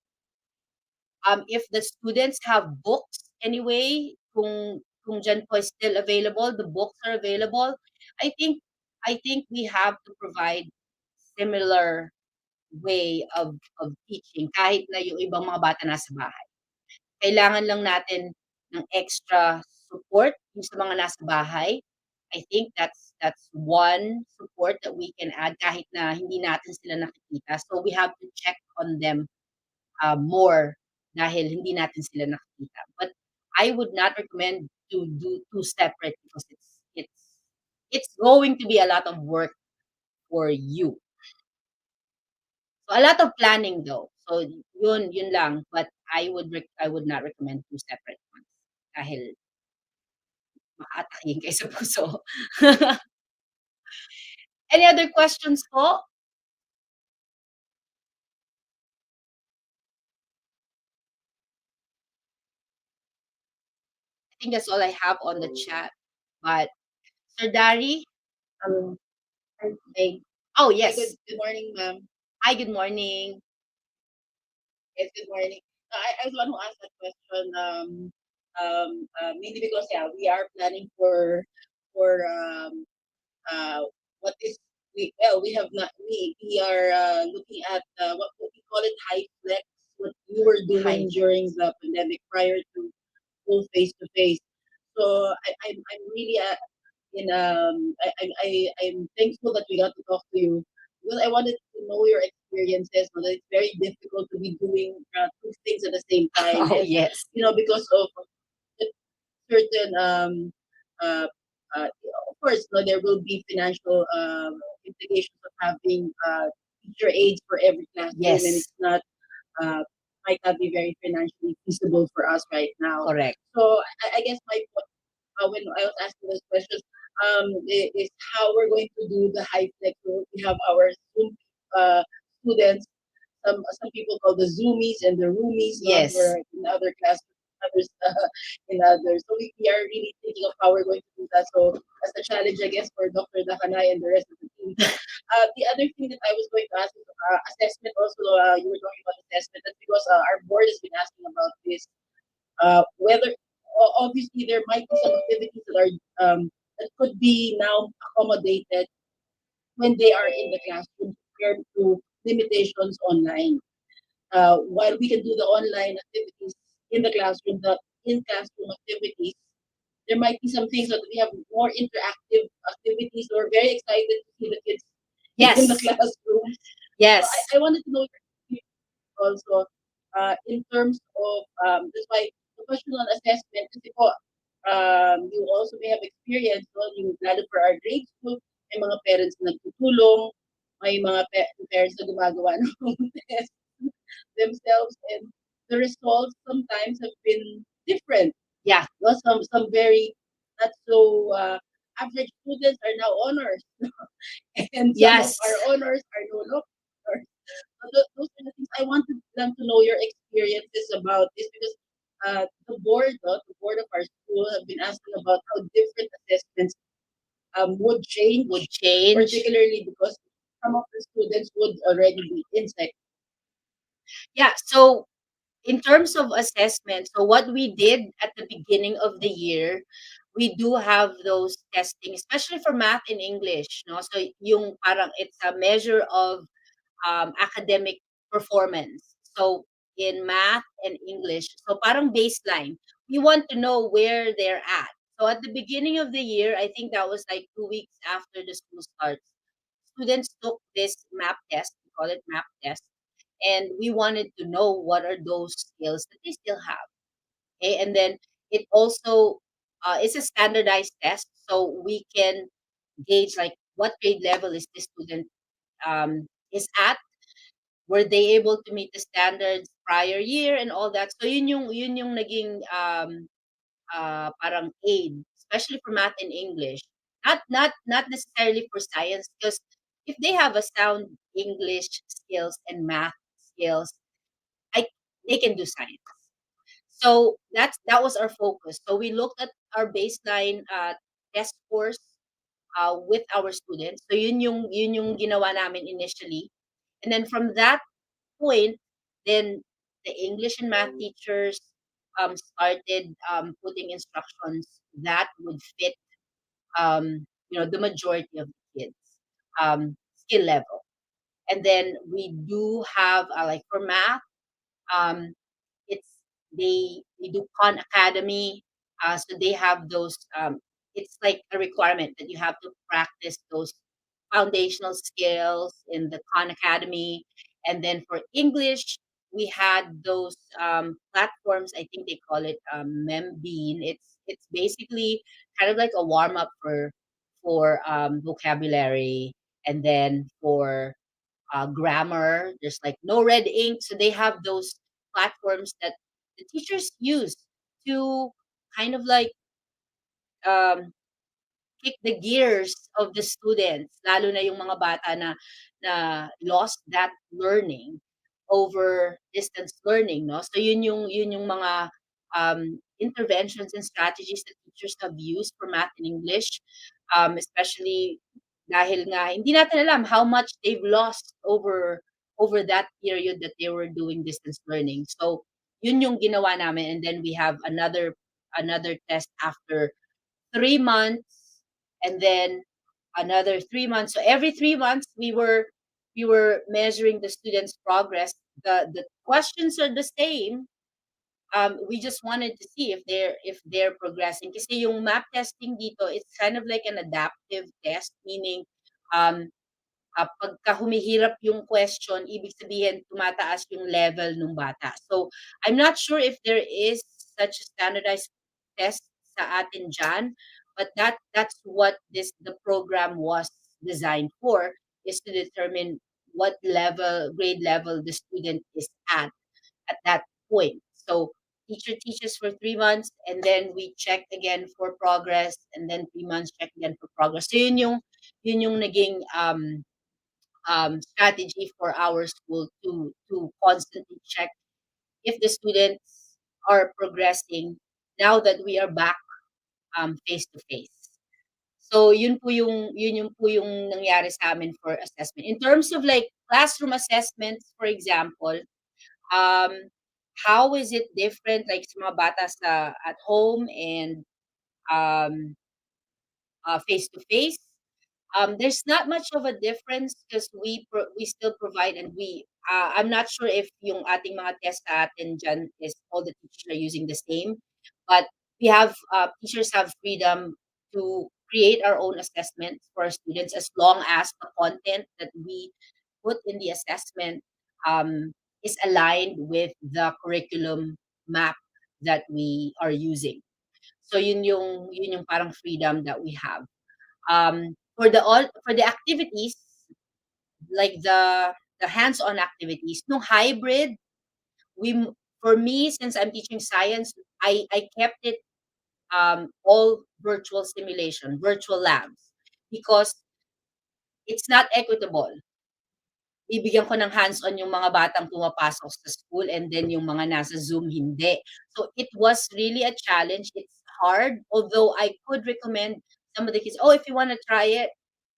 B: If the students have books anyway, kung dyan po is still available, the books are available. I think I think we have to provide similar way of teaching kahit na yung ibang mga bata nasa bahay. Kailangan lang natin ng extra support yung sa mga nasa bahay. I think that's one support that we can add kahit na hindi natin sila nakikita. So we have to check on them more dahil hindi natin sila nakikita. But I would not recommend to do two separate because it's going to be a lot of work for you. So a lot of planning though. So yun lang. But I would not recommend two separate ones dahil makaatakihin kayo sa puso. Any other questions po? I think that's all I have on the chat. But Sir Dari,
C: Um, Hi.
B: oh
C: Hi,
B: yes.
C: good morning, ma'am.
B: Hi, good morning.
C: Yes, good morning. I was the one who asked that question. Mainly because yeah, we are planning for uh what is we have not we are looking at what we call it high flex, what we were
B: Hi.
C: doing during the pandemic prior to full face to face. So I'm really I'm thankful that we got to talk to you because I wanted to know your experiences. But it's very difficult to be doing two things at the same time,
B: Oh
C: and
B: yes.
C: because of certain uh, of course, no, there will be financial implications of having teacher aides for every classroom,
B: Yes.
C: and it's not uh, might not be very financially feasible for us right now.
B: Correct.
C: So I guess my when I was asking those questions, is how we're going to do the high flex. So we have our Zoom students. Some people call the Zoomies and the Roomies. No?
B: Yes.
C: We're in other classes, others in others. So we are really thinking of how we're going to do that. So as a challenge, I guess, for Dr. Dahanay and the rest of the team. The other thing that I was going to ask is assessment. Also, you were talking about assessment. That's because our board has been asking about this. Whether obviously there might be some activities that are that could be now accommodated when they are in the classroom compared to limitations online. While we can do the online activities in the classroom, the in-classroom activities, there might be some things that we have more interactive activities. We're very excited to see the kids
B: Yes.
C: in the classroom.
B: Yes.
C: So I wanted to know your experience also in terms of that's why the question on assessment kasi po you also may have experience no, yung lalo for our grade school, may mga parents na nagtutulong, may mga parents na gumagawa ng test themselves, and the results sometimes have been different.
B: Yeah.
C: Well, some very not so average students are now honors, and some of
B: Yes.
C: our honors are no longer honors. So those are the things I wanted them to know your experiences about this because the board of our school have been asking about how different assessments would
B: Would
C: change,
B: change.
C: particularly because some of the students would already be insect.
B: Yeah. So in terms of assessment, so what we did at the beginning of the year, we do have those testing, especially for math and English, no? So yung parang it's a measure of academic performance. So in math and English, so parang baseline, we want to know where they're at. So at the beginning of the year, I think that was like 2 weeks after the school starts, students took this map test. We call it map test, and we wanted to know what are those skills that they still have. Okay, and then it also it's a standardized test, so we can gauge like what grade level is this student is at, were they able to meet the standards prior year and all that. So yun yung naging parang aid, especially for math and English. Not necessarily for science, because if they have a sound English skills and math skills, I they can do science. So that was our focus. So we looked at our baseline test scores with our students. So yun yung ginawa namin initially. And then from that point, then the English and math teachers started putting instructions that would fit, the majority of the kids' skill level. And then we do have, like for math, um, it's they do Khan Academy, so they have those. It's like a requirement that you have to practice those foundational skills in the Khan Academy. And then for English, we had those platforms. I think they call it Membean. It's basically kind of like a warm up for vocabulary, and then for grammar. There's like no red ink, so they have those platforms that the teachers use to kind of like um, kick the gears of the students, lalo na yung mga bata na lost that learning over distance learning, no? So yun yung mga interventions and strategies that teachers have used for math and English, especially dahil nga hindi natin alam how much they've lost over that period that they were doing distance learning. So yun yung ginawa namin, and then we have another test after 3 months, and then another 3 months. So every 3 months, we were measuring the students' progress. The questions are the same. We just wanted to see if they're progressing. Kasi yung map testing dito, it's kind of like an adaptive test, meaning um, pagka humihirap yung question, ibig sabihin tumataas yung level ng bata. So, I'm not sure if there is such a standardized test sa atin diyan, but that's what the program was designed for, is to determine what grade level the student is at that point. So, teacher teaches for 3 months, and then we check again for progress, and then 3 months check again for progress. So, yun yung naging strategy for our school to constantly check if the students are progressing now that we are back face to face. So yun yung nangyari sa amin for assessment. In terms of like classroom assessments, for example, um, how is it different like sa mga bata at home and um, face to face? There's not much of a difference because we still provide, and I'm not sure if yung ating mga test sa atin dyan is all the teachers are using the same, but we have teachers have freedom to create our own assessments for our students, as long as the content that we put in the assessment is aligned with the curriculum map that we are using. So yun yung parang freedom that we have. For the activities, like the hands-on activities, no hybrid, for me, since I'm teaching science, I kept it all virtual simulation, virtual labs, because it's not equitable. Bibigyan ko ng hands-on yung mga batang pumapasok sa school and then yung mga nasa Zoom hindi. So it was really a challenge. It's hard, although I could recommend some of the kids, oh, if you want to try it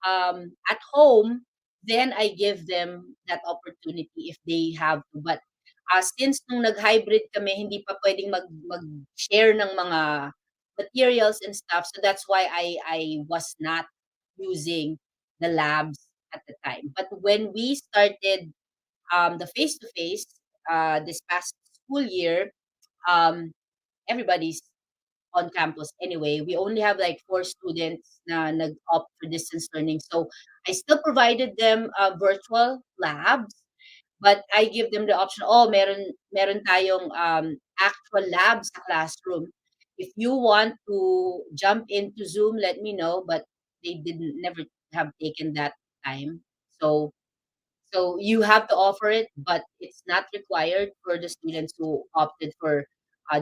B: at home, then I give them that opportunity if they have to. But since nung nag-hybrid kami, hindi pa pwedeng mag-share ng mga materials and stuff. So that's why I was not using the labs at the time. But when we started the face-to-face this past school year, um, everybody's on campus anyway. We only have like 4 students na nag-opt for distance learning. So I still provided them virtual labs, but I give them the option, oh, meron tayong actual labs sa classroom. If you want to jump into Zoom, let me know, but they didn't never have taken that time. So you have to offer it, but it's not required for the students who opted for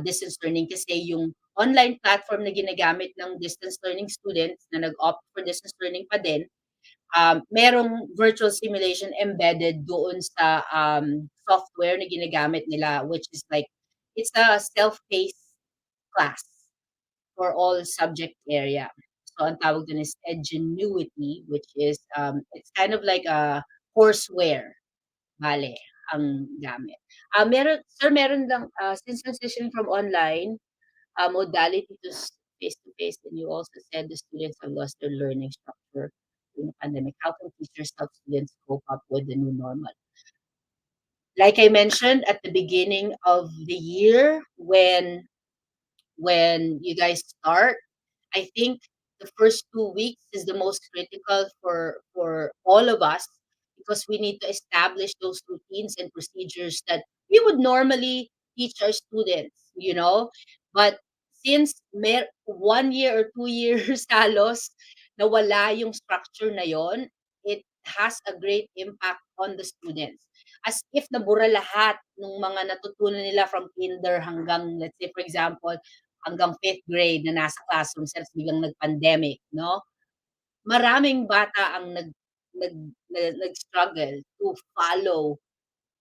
B: distance learning kasi yung online platform na ginagamit ng distance learning students na nag-opt for distance learning pa din, merong virtual simulation embedded doon sa software na ginagamit nila, which is like, it's a self-paced class for all subject area. So ang tawag dun is Edgenuity, which is, it's kind of like a courseware, bale, ang gamit. Meron lang, since transitioning from online modality to face-to-face, and you also said the students have lost their learning structure during the pandemic. How can teachers help students cope up with the new normal? Like I mentioned at the beginning of the year, when you guys start, I think the first 2 weeks is the most critical for all of us because we need to establish those routines and procedures that we would normally teach our students, you know. But since 1 year or 2 years halos nawala yung structure na yon, it has a great impact on the students. As if nabura lahat ng mga natutunan nila from kinder hanggang, let's say for example, hanggang 5th grade na nasa classroom since biglang nag-pandemic, no? Maraming bata ang nag nag-struggle to follow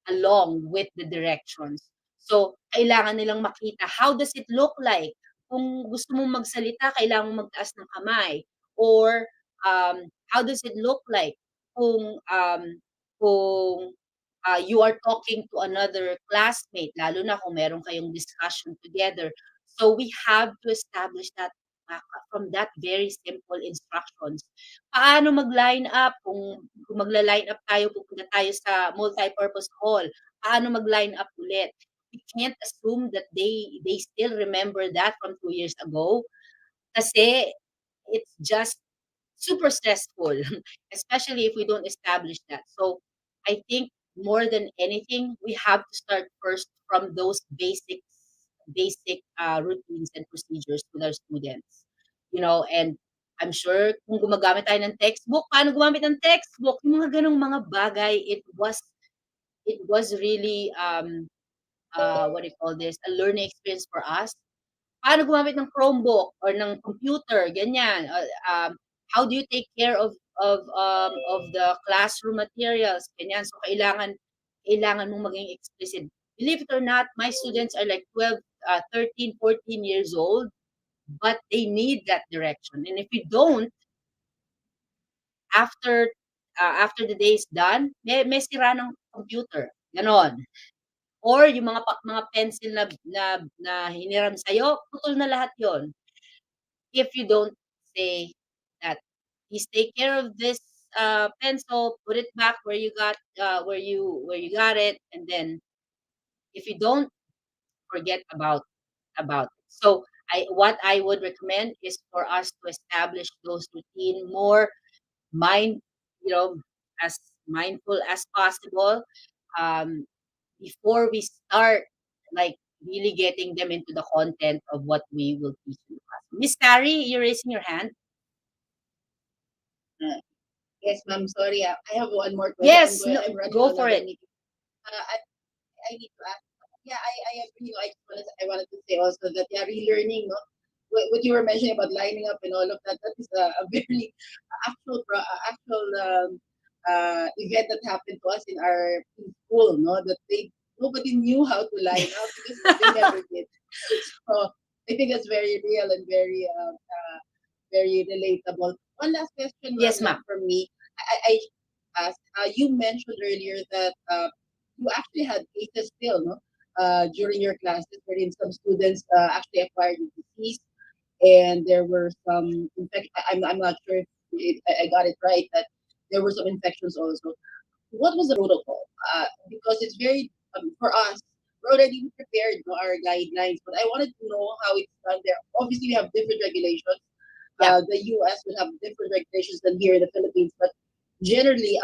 B: along with the directions. So, kailangan nilang makita, how does it look like? Kung gusto mong magsalita, kailangan mong magtaas ng kamay. Or, how does it look like kung you are talking to another classmate, lalo na kung meron kayong discussion together. So we have to establish that from that very simple instructions. Paano mag-line up kung magla-line up tayo, pupunta tayo sa multipurpose hall, paano mag-line up ulit? We can't assume that they still remember that from 2 years ago kasi it's just super stressful, especially if we don't establish that. So I think more than anything, we have to start first from those basic routines and procedures with our students. You know, and I'm sure kung gumagamit tayo ng textbook, paano gumamit ng textbook? Yung mga ganong mga bagay, it was really what do you call this, a learning experience for us. Paano gumamit ng Chromebook or ng computer, ganyan. How do you take care of the classroom materials, ganyan. So kailangan mong maging explicit. Believe it or not, my students are like 12, 13, 14 years old, but they need that direction. And if you don't, after after the day is done, may sira ng computer, ganon. Or yung mga pencil na hiniram sa'yo, putol na lahat yon. If you don't say that, "Please take care of this, pencil, put it back where you got, where you got it," and then if you don't, forget about it. So, what I would recommend is for us to establish those routine more mind you know, as mindful as possible, um, before we start, like, really getting them into the content of what we will teach in the class. Miss Carrie, you're raising your hand.
C: Uh, yes, ma'am. Sorry, I have one more question.
B: Yes,
C: I'm
B: no,
C: running
B: go
C: to
B: for
C: another
B: it.
C: meeting. I need to ask. Yeah, I agree. No, I wanted to say also that yeah, relearning, no, what you were mentioning about lining up and all of that, that is a very actual event that happened to us in school, no, that they nobody knew how to line up because they never did. So I think that's very real and very relatable. One last question,
B: Yes,
C: Rana,
B: ma'am.
C: from me. I asked, you mentioned earlier that you actually had cases still, no? During your classes, wherein some students actually acquired the disease, and there were some infect. I'm not sure if I got it right that there were some infections also. What was the protocol? Because it's very for us. We're already prepared for our guidelines, but I wanted to know how it's done there. Obviously, we have different regulations.
B: Yeah.
C: The U.S. will have different regulations than here in the Philippines, but generally,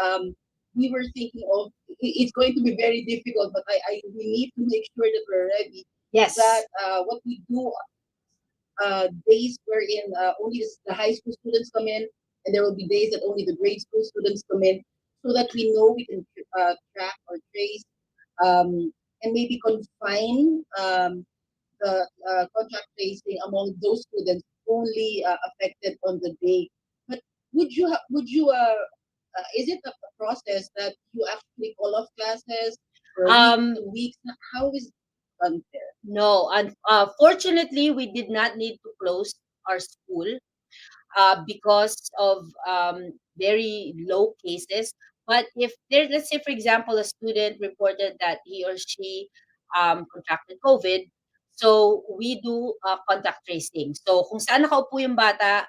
C: we were thinking of it's going to be very difficult, but we need to make sure that we're ready. That
B: Yes.
C: what we do days wherein only the high school students come in, and there will be days that only the grade school students come in, so that we know we can track or trace and maybe confine the contact tracing among those students only affected on the day. But would you is it a process that you actually call off classes for a week,
B: Um,
C: 2 weeks? How is it done there?
B: no, fortunately, we did not need to close our school because of very low cases. But if there, let's say, for example, a student reported that he or she contracted COVID, so we do contact tracing. So kung saan nakaupo yung bata,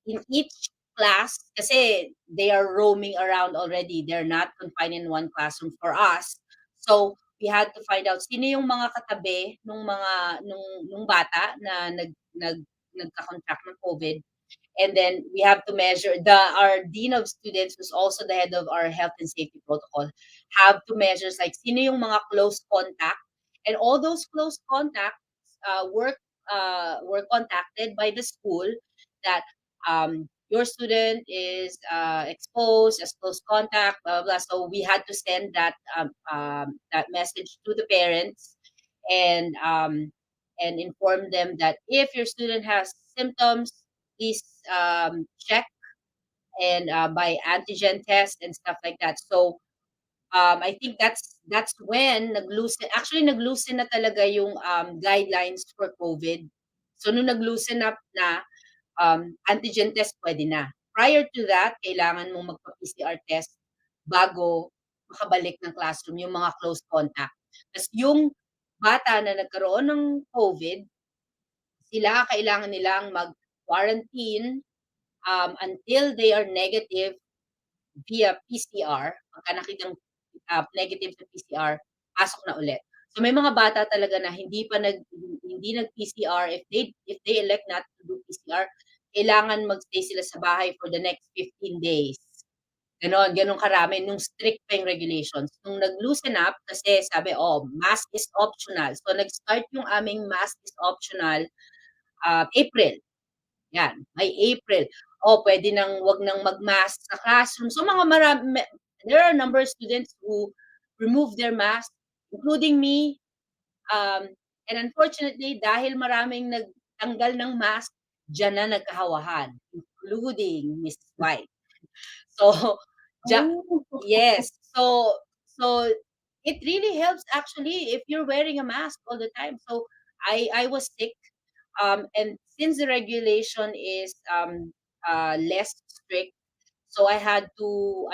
B: in each class, kasi they are roaming around already. They're not confined in one classroom for us. So we had to find out sino yung mga katabi nung bata na nagka-contract ng COVID, and then we have to measure our dean of students, who's also the head of our health and safety protocol, have to measure like sino yung mga close contact, and all those close contacts were contacted by the school that your student is exposed as close contact, blah, blah, blah. So we had to send that message to the parents, and inform them that if your student has symptoms, please check and by antigen test and stuff like that. So I think that's when nag-loosen na talaga yung guidelines for COVID. So nung nag-loosen up na, antigen test pwede na. Prior to that, kailangan mong magpa-PCR test bago makabalik ng classroom yung mga close contact. Tas yung bata na nagkaroon ng COVID, sila kailangan nilang mag-quarantine until they are negative via PCR. Pagka nakitang negative sa PCR, pasok na ulit. So may mga bata talaga na hindi nag-PCR. If they elect not to do PCR, kailangan magstay sila sa bahay for the next 15 days. Ganon karami nung strict pa yung regulations. Nung nag-loosen up, kasi sabi, mask is optional. So nag-start yung aming mask is optional April. Yan, by April. Pwede nang wag nang mag-mask sa classroom. So there are a number of students who remove their mask, including me. Um, and unfortunately, dahil maraming nagtanggal ng mask, diyan na nagkahawahan, including Mrs. White. So,
C: Oh,
B: yes. So it really helps actually if you're wearing a mask all the time. So I was sick, and since the regulation is less strict, so I had to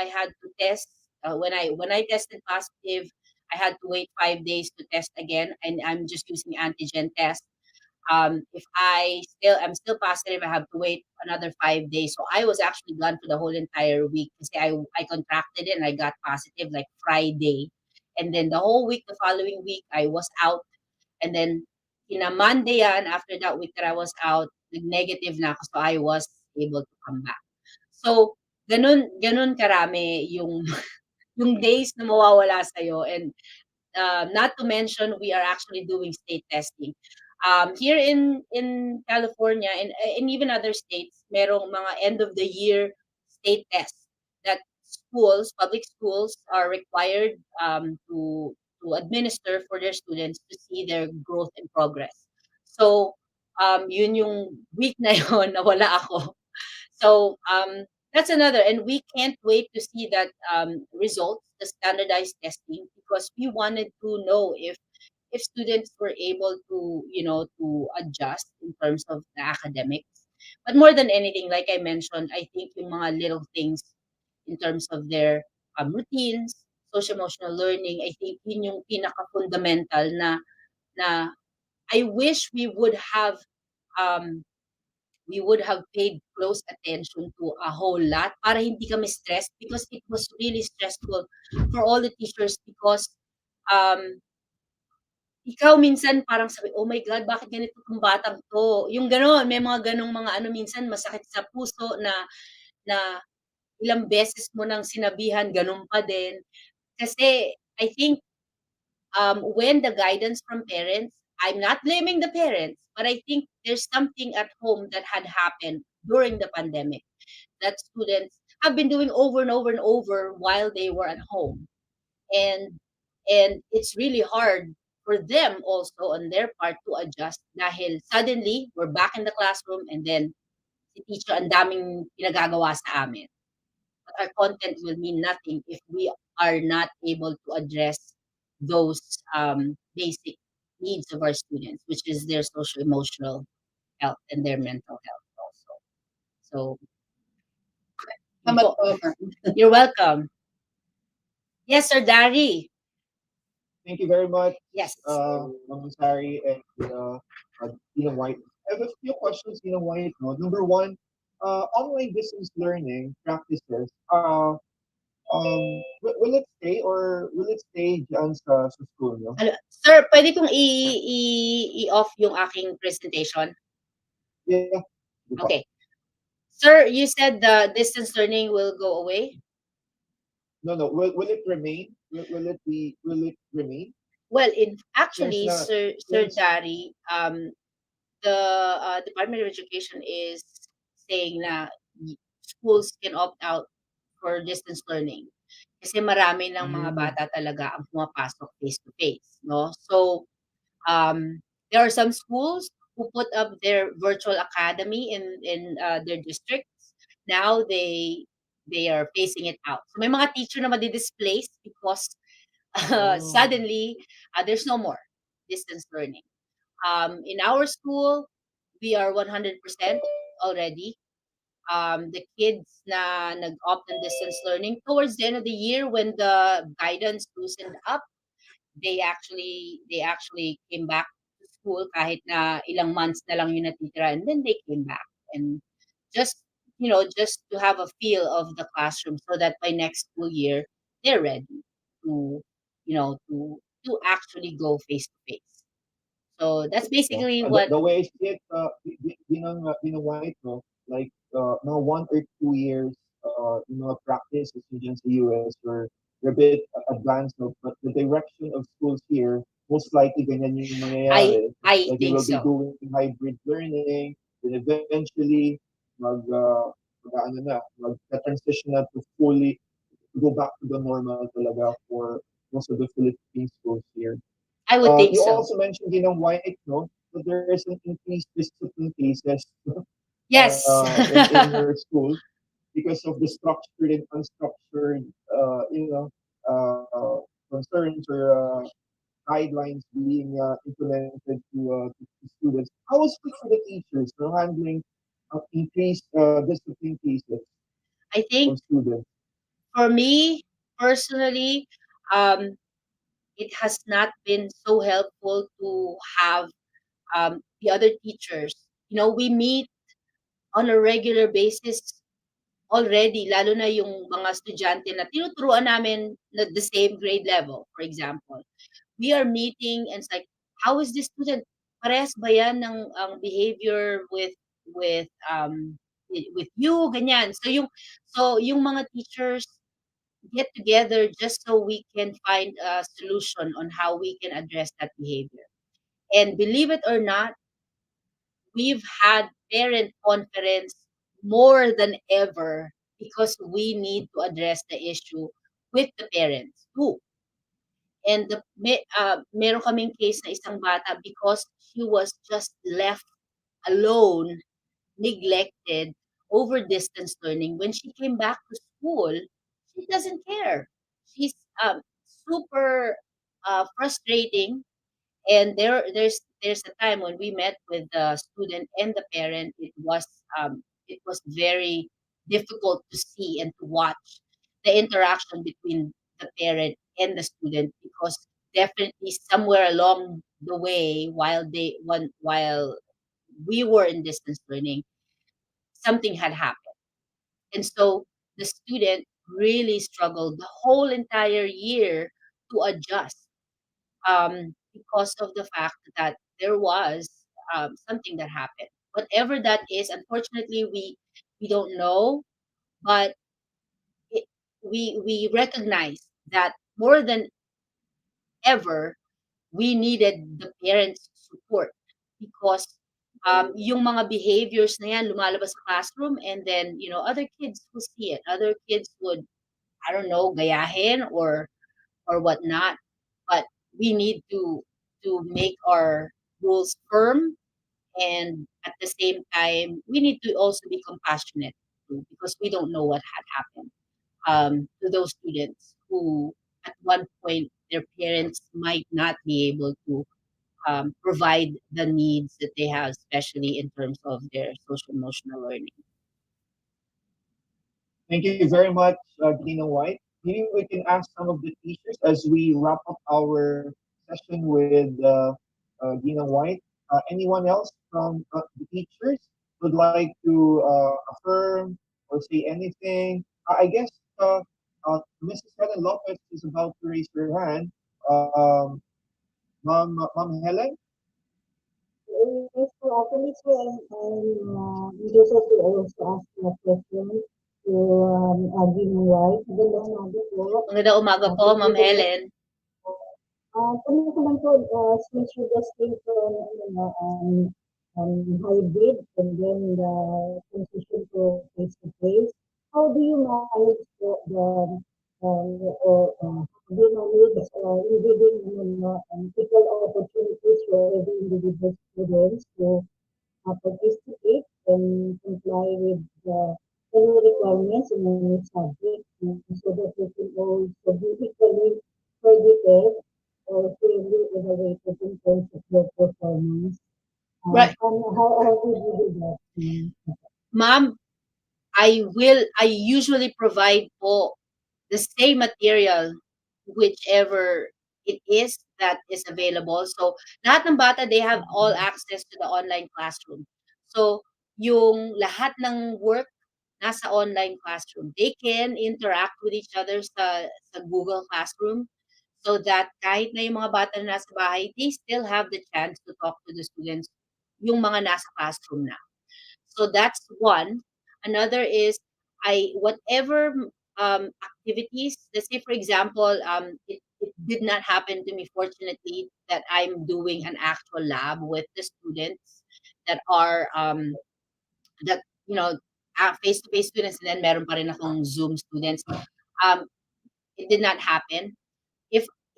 B: test. When I tested positive, I had to wait 5 days to test again, and I'm just using antigen test. If I'm still positive, I have to wait another 5 days. So I was actually gone for the whole entire week because I contracted it and I got positive like Friday, and then the whole week, the following week, I was out, and then in a Monday yan, after that week that I was out, nag-negative na ako, so I was able to come back. So ganun karami yung yung days na mawawala sa'yo, and not to mention, we are actually doing state testing. Here in California and even other states, merong mga end of the year state tests that public schools are required to administer for their students to see their growth and progress. So, yun yung week na yun na wala ako. So, that's another, and we can't wait to see that results, the standardized testing, because we wanted to know if students were able to, to adjust in terms of the academics. But more than anything, like I mentioned, I think yung mga little things in terms of their routines, social emotional learning, I think yun yung pinaka-fundamental na I wish um, we would have paid close attention to a whole lot para hindi kami stressed, because it was really stressful for all the teachers, because um, ikaw minsan parang sabi, "Oh my God, bakit ganito 'tong batang 'to?" Yung gano'n, may mga gano'ng mga ano minsan masakit sa puso na ilang beses mo ng sinabihan gano'n pa din. Kasi I think, when the guidance from parents, I'm not blaming the parents, but I think there's something at home that had happened during the pandemic that students have been doing over and over and over while they were at home. And it's really hard for them also on their part to adjust dahil suddenly we're back in the classroom and then si teacher ang daming pinagagawa sa amin. But our content will mean nothing if we are not able to address those basic needs of our students, which is their social emotional health and their mental health also. So, yun
C: Salamat
B: po.
C: po, ma'am.
B: You're welcome. Yes, Sir Dari.
A: Thank you very much,
B: Yes.
A: Ma'am Sari and Tina White. I have a few questions, Tina White. No? Number one, online distance learning practices. Will it stay or will it stay dyan sa school, no?
B: Ano, sir, pwede kong i-off yung aking presentation?
A: Yeah. Di ba?
B: Okay. Sir, you said the distance learning will go away?
A: No. Will it remain? Will it remain?
B: Well,
A: Since
B: actually,
A: na
B: Sir
A: since
B: Dari, the Department of Education is saying na schools can opt out for distance learning. Kasi marami ng mga
A: mm,
B: bata talaga ang pumapasok face to face, no? So, there are some schools who put up their virtual academy in their districts. Now they are phasing it out. So may mga teacher na madi-displace because
A: oh,
B: suddenly there's no more distance learning. In our school, we are 100% already. The kids na nag-opt in distance learning towards the end of the year when the guidance loosened up, they actually came back to school kahit na ilang months na lang yung natitira, and then they came back, and just just to have a feel of the classroom so that by next school year they're ready to to actually go face to face. So that's
A: yeah.
B: basically
A: The,
B: what.
A: the way I see it, Ginang White, no? Like now 1 or 2 years, mga practices dyan sa US where they're a bit advanced, no? But the direction of schools here, most likely ganyan yung
B: I
A: mangyayari.
B: I
A: Like they
B: think
A: will be
B: so.
A: doing hybrid learning, then eventually ano na, mag-transition na to fully to go back to the normal talaga for most of the Philippine schools here.
B: I would think
A: You
B: so.
A: also mentioned, White, no, that there is an increased discipline cases
B: Yes.
A: in your school because of the structured and unstructured, concerns or guidelines being implemented to students. How is it for the teachers for handling increased discipline cases
B: I
A: from
B: think
A: students?
B: for me personally, um, it has not been so helpful to have the other teachers. We meet on a regular basis already, lalo na yung mga estudyante na tinuturuan namin na the same grade level, for example. We are meeting and it's like, how is this student? Parehas ba yan ng ang behavior with you, ganyan. So yung mga teachers get together just so we can find a solution on how we can address that behavior. And believe it or not, we've had parent conference more than ever because we need to address the issue with the parents too. And meron kaming case na isang bata because she was just left alone, neglected over distance learning. When she came back to school, she doesn't care. She's super frustrating. And there's a time when we met with the student and the parent. It was very difficult to see and to watch the interaction between the parent and the student, because definitely somewhere along the way, while we were in distance learning, something had happened. And so the student really struggled the whole entire year to adjust, because of the fact that there was something that happened. Whatever that is, unfortunately, we don't know, but it, we recognize that more than ever, we needed the parents' support, because yung mga behaviors na yan lumalabas sa classroom, and then other kids will see it. Other kids would, I don't know, gayahin or whatnot. But we need to make our rules firm, and at the same time, we need to also be compassionate too, because we don't know what had happened to those students who, at one point, their parents might not be able to provide the needs that they have, especially in terms of their social emotional learning.
A: Thank you very much, Gina White. Maybe we can ask some of the teachers as we wrap up our session with Gina White. Anyone else from the teachers would like to affirm or say anything? I guess Mrs. Helen Lopez is about to raise her hand. Um, Ma'am Helen?
D: Yes, so actually, so I'm interested to also ask a question to Gina White. Magandang umaga po.
B: Magandang umaga po, Ma'am
D: Thank you po.
B: Helen.
D: Tanong ko lang po, since you just came from hybrid and then the transition to face-to-face, how do you manage how do you manage giving equal opportunities for every individual students to participate and comply with the new requirements in any subject, so that they can also be equally credited or fairly evaluated in terms of their performance.
B: Right.
D: And how did you do that?
B: Ma'am, I usually provide po the same material, whichever it is that is available. So, lahat ng bata, they have all access to the online classroom. So, yung lahat ng work nasa online classroom. They can interact with each other sa Google Classroom, so that kahit na yung mga bata na nasa bahay, they still have the chance to talk to the students, yung mga nasa classroom na. So that's one. Another is, I whatever activities. Let's say, for example, it did not happen to me, fortunately, that I'm doing an actual lab with the students that are that face to face students, and then meron pa rin akong Zoom students. It did not happen.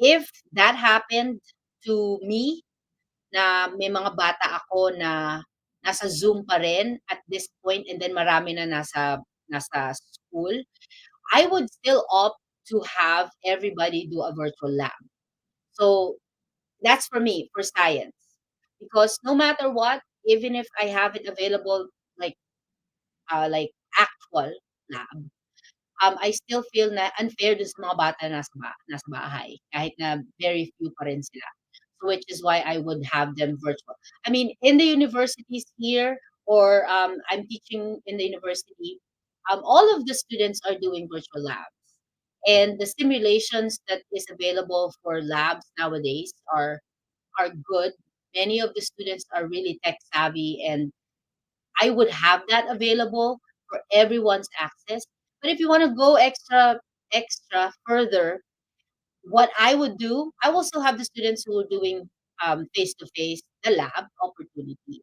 B: If that happened to me, na may mga bata ako na nasa Zoom pa rin at this point, and then marami na nasa school, I would still opt to have everybody do a virtual lab. So that's for me, for science. Because no matter what, even if I have it available, like like actual lab, I still feel na unfair dun sa mga bata na nasa bahay, kahit na very few pa rin sila. So which is why I would have them virtual. I mean, in the universities here, or I'm teaching in the university, all of the students are doing virtual labs. And the simulations that is available for labs nowadays are good. Many of the students are really tech savvy, and I would have that available for everyone's access. But if you want to go extra further, what I would do, I will still have the students who are doing face to face the lab opportunity.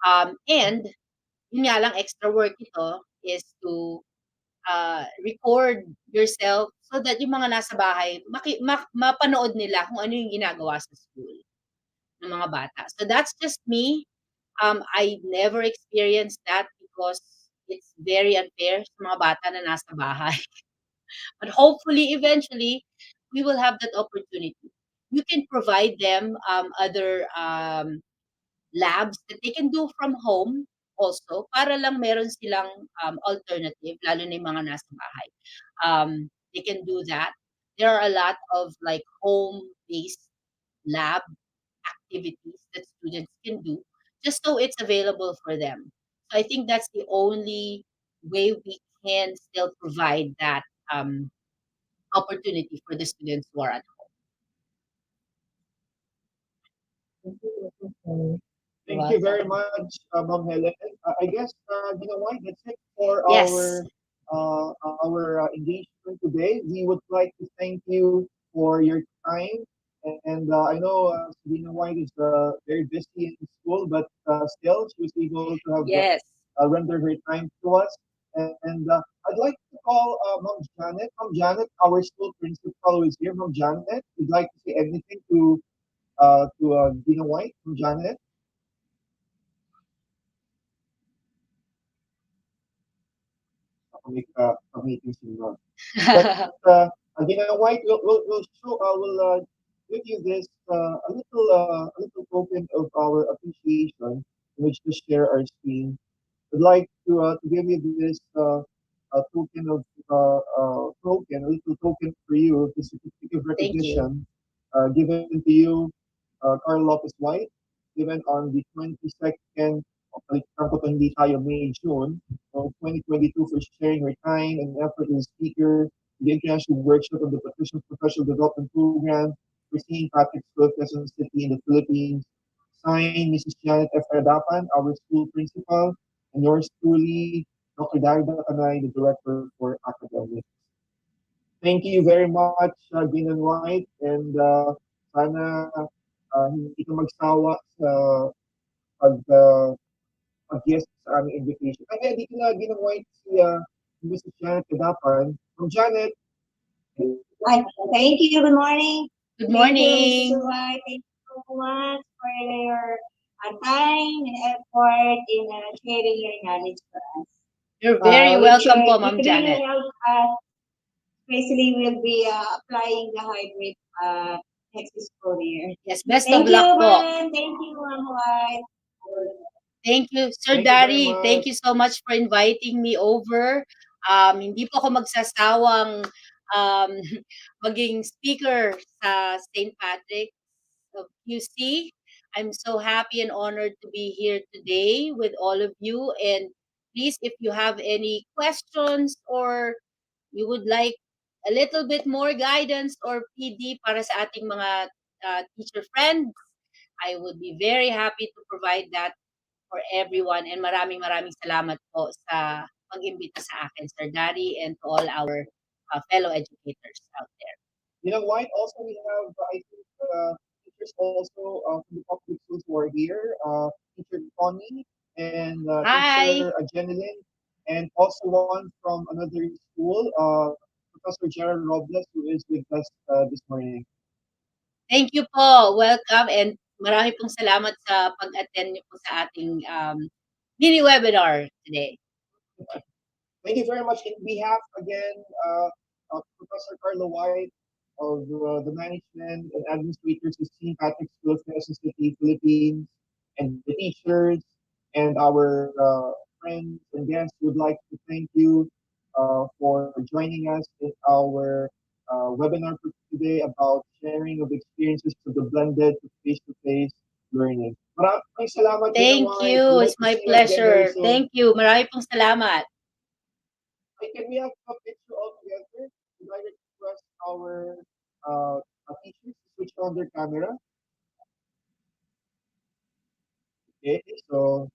B: And yun nga lang, extra work ito is to record yourself so that yung mga nasa bahay mapanood nila kung ano yung ginagawa sa school ng mga bata. So that's just me. I never experienced that because it's very unfair sa mga bata na nasa bahay. But hopefully, eventually, we will have that opportunity. You can provide them other labs that they can do from home also para lang meron silang alternative, lalo na yung mga nasa bahay. They can do that. There are a lot of like home-based lab activities that students can do just so it's available for them. So I think that's the only way we can still provide that opportunity for the students who are at home.
A: Thank you very much, Ma'am Helen. I guess you know what? That's it for
B: Yes.
A: our engagement today. We would like to thank you for your time. And I know Sabina White is very busy in school, but still she was able to have
B: Yes.
A: render her time to us. And I'd like to call Mom Janet. Mom Janet, our school principal, is here. Mom Janet, would like to say anything to Dina White? Mom Janet. Meeting signal. But again, White will show will give you this a little token of our appreciation, in which to share our screen. I'd like to give you this a token of token, a little token for you, the certificate of
B: Thank you.
A: recognition given to you, Carl Lopez White, given on the 22nd of hindi tayo May, June of 2022 for sharing her time and effort as a speaker in the International Workshop of the Patrician Professional Development Program for St. Patrick's School of Quezon City in the Philippines. Signed, Mrs. Janet F. Ardapan, our school principal, and yours truly, Dr. Darida Kanay, the Director for Academics. Thank you very much, Gin and White, and sana hindi ka magsawa sa pag, pag-yes sa aming invitation. Kaya dito na Gin and White si Mrs. Janet Kadapan. From Janet,
D: Hi, thank you. Good morning.
B: Good
D: Thank you,
B: morning.
D: Mrs. White. Thank you so much for your time and effort in sharing your knowledge to us.
B: You're very welcome po, Ma'am
D: It really
B: Janet.
D: helps us, especially we'll be applying the hybrid next school year.
B: Yes, best of
D: Thank you,
B: luck po.
D: ma'am. Thank you, Ma'am White.
B: Thank you, Sir
A: Thank you very
B: Dari.
A: much.
B: Thank you so much for inviting me over. Hindi po ako magsasawang um, maging speaker sa St. Patrick's of QC. I'm so happy and honored to be here today with all of you. And please, if you have any questions or you would like a little bit more guidance or PD para sa ating mga teacher friends, I would be very happy to provide that for everyone. And maraming maraming salamat po sa pag-imbita sa akin, Sir Dari, and to all our fellow educators out there.
A: You know what? Also, we have, I think, teachers also from the public schools who are here. Teacher Connie and
B: Hi.
A: Teacher Jeneline, and also one from another school, Professor Gerald Robles, who is with us this morning.
B: Thank you po. Welcome and marami pong salamat sa pag-attend niyo po sa ating mini webinar today.
A: Thank you very much. In behalf, again, Professor Carlo White of the management and administrators of St. Patrick's School of Quezon City, Philippines, and the teachers and our friends and guests, would like to thank you for joining us in our webinar for today about sharing of experiences of the blended face-to-face learning. Maraming salamat.
B: Thank
A: White.
B: you.
A: We
B: It's
A: hope to
B: my
A: see you again very
B: pleasure.
A: soon.
B: Thank you. Marami pong salamat.
A: Can we have a picture all together? Would I request our teachers to switch on their camera? Okay, so